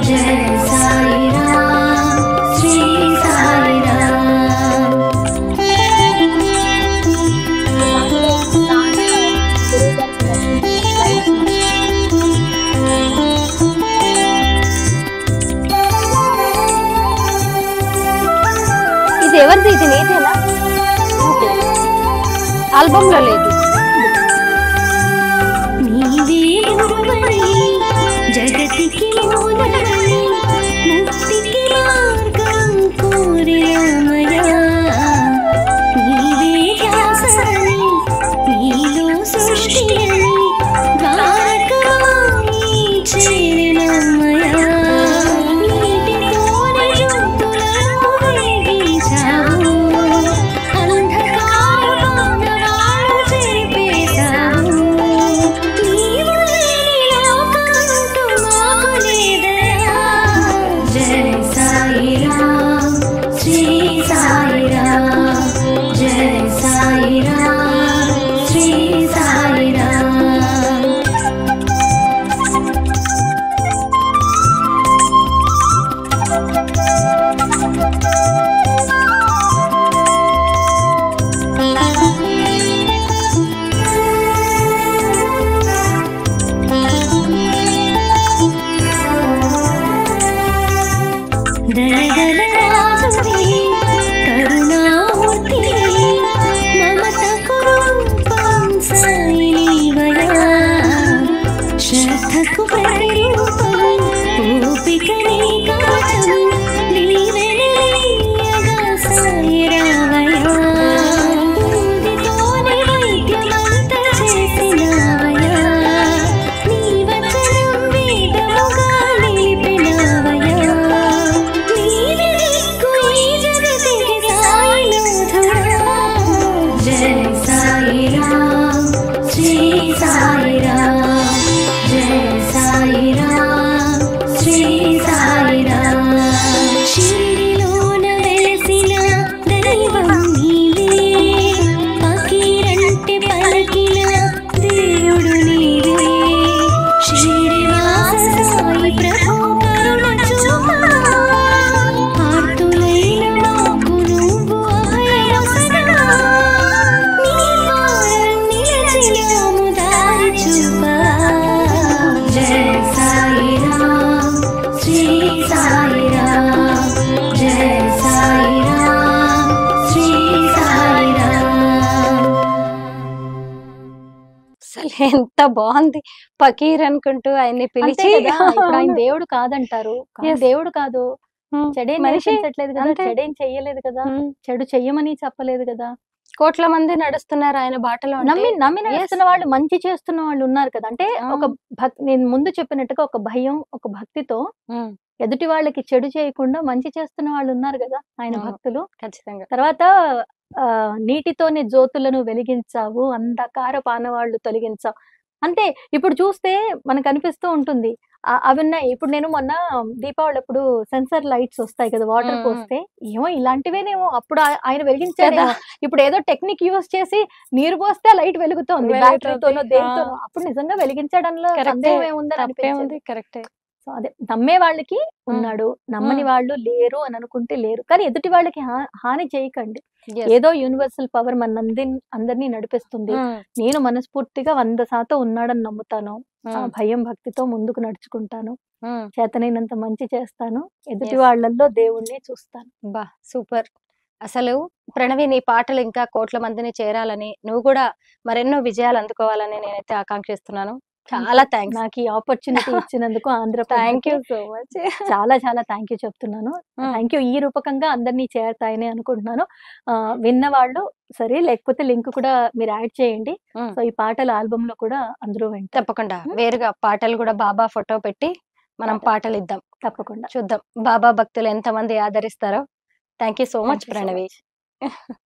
జయ సాయిరాం, శ్రీ సాయిరాం. ఇది ఎవరిది? ఇది నీదేనా? ఆల్బమ్ లో లేదు. నీవే గురువని, జగతికి మూలమని, ముక్తికి మార్గం కోరినామయా. నీవే ధ్యాసని, నీలో సృష్టి అని, ద్వారకమాయి చేరినామయా. నీటితోనే జ్యోతులను వెలిగించావు, అంధకార బంధనాలు చెరిపేశావు. నీవు లేని లోకమంటూ మాకు లేదయా. జయ సాయిరాం, శ్రీ సాయిరాం, జయ సాయిరాం, శ్రీ సాయిరాం. దయగల రాజువి, కరుణామూర్తివి, మమతకు రూపం సాయి నీవయా. శ్రద్ధకు ప్రతిరూపం, ఓపిక నీ కవచం, నీవెనలీయగా సాయి రావయా. ఊదితోనే వైద్యమంత చేసినావయా, నీ వచనం వేదముగా నిలిపినావయా. నీవే దిక్కు ఈ జగతికి సాయినాథుడా. జయ సాయిరాం, శ్రీ సాయిరాం, జయ సాయిరాం, శ్రీ సాయిరాం. షిరిడిలోన వెలసిన దైవం నీవే, ఫకీరంటే పలికిన దేవుడు నీవే. శ్రీనివాస సాయి ప్రభు కరుణ చూపా, ఆర్తులైన నాకు నువ్వు అభయమొసగా. నీ వారం నిలచినాము దారి చూపా. జయ సాయిరాం, శ్రీ సాయిరాం, జయ సాయిరాం, శ్రీ సాయిరాం. అసలు ఎంత బాగుంది. ఫకీర్ అనుకుంటూ ఆయన్ని అంతే పిలిచి కదా, ఇప్పుడు ఆయన దేవుడు కాదంటారు. కానీ Yes. దేవుడు కాదు. ఉమ్, చెడేం మనిషి నేర్పించట్లేదు కదా, అంతే. చెడేం చెయ్యలేదు కదా, ఉమ్, చెడు చెయ్యమని చెప్పలేదు కదా. కోట్ల మంది నడుస్తున్నారు ఆయన బాటలో అంటే. నమ్మి Yes. నడుస్తున్న వాళ్ళు, మంచి చేస్తున్న వాళ్ళు ఉన్నారు కదా. అంటే ఆ. ఒక నేను ముందు చెప్పినట్టుగా ఒక భయం, ఒక భక్తితో ఉమ్, ఎదుటి వాళ్ళకి చెడు చేయకుండా మంచి చేస్తున్న వాళ్ళు ఉన్నారు కదా ఆయన అవును. భక్తులు. ఖచ్చితంగా. తర్వాత నీటితోనే జ్యోతులను వెలిగించావు, అంధకార పానవాళ్ళు తొలగించావు. అంతే. ఇప్పుడు చూస్తే మనకు అనిపిస్తూ ఉంటుంది. అవున్నాయి. ఇప్పుడు నేను మొన్న దీపావళి అప్పుడు సెన్సార్ లైట్స్ వస్తాయి కదా! వాటర్ హ్మ్. పోస్తే ఏమో ఇలాంటివేనేమో అప్పుడు ఆయన వెలిగించాడేమో. ఇప్పుడు ఏదో టెక్నిక్ యూజ్ చేసి నీరు పోస్తే లైట్ వెలుగుతోంది. బ్యాటరీతోనో దేనితోనో. అప్పుడు నిజంగా వెలిగించడంలో కరెక్టే. సందేహం ఏముందని అనిపించింది. తప్పేముంది? కరెక్టే. సో అదే నమ్మే వాళ్ళకి ఉన్నాడు. నమ్మని వాళ్ళు లేరు అని అనుకుంటే లేరు. కానీ ఎదుటి వాళ్ళకి హాని చేయకండి. Yes. ఏదో యూనివర్సల్ పవర్ అందరినీ నడిపిస్తుంది. నేను మనస్ఫూర్తిగా 100% ఉన్నాడని నమ్ముతాను. ఆ భయం భక్తితో ముందుకు నడుచుకుంటాను. చేతనైనంత మంచి చేస్తాను. ఎదుటి Yes. వాళ్ళల్లో దేవుణ్ణి చూస్తాను. బా సూపర్. అసలు ప్రణవి నీ పాటలు ఇంకా కోట్ల మందిని చేరాలని, నువ్వు కూడా మరెన్నో విజయాలు అందుకోవాలని నేనైతే ఆకాంక్షిస్తున్నాను. చాలా థ్యాంక్స్. నాకు ఈ ఆపర్చునిటీ ఇచ్చినందుకు ఆంధ్ర థ్యాంక్ యూ ప్రజలకి సో మచ్. చాలా చాలా థ్యాంక్ యూ చెప్తున్నాను. Thank you. ఈ రూపకంగా అందరినీ చేరతాయని అనుకుంటున్నాను. విన్న వాళ్ళు సరే, లేకపోతే లింక్ కూడా మీరు యాడ్ చేయండి. సో ఈ పాటల ఆల్బమ్ లో కూడా అందరూ వింటారు. తప్పకుండా వేరుగా పాటలు కూడా బాబా ఫోటో పెట్టి మనం పాటలు ఇద్దాం. తప్పకుండా. చూద్దాం బాబా భక్తులు ఎంతమంది ఆదరిస్తారో. Thank you so Thank much you so Pranavi. much.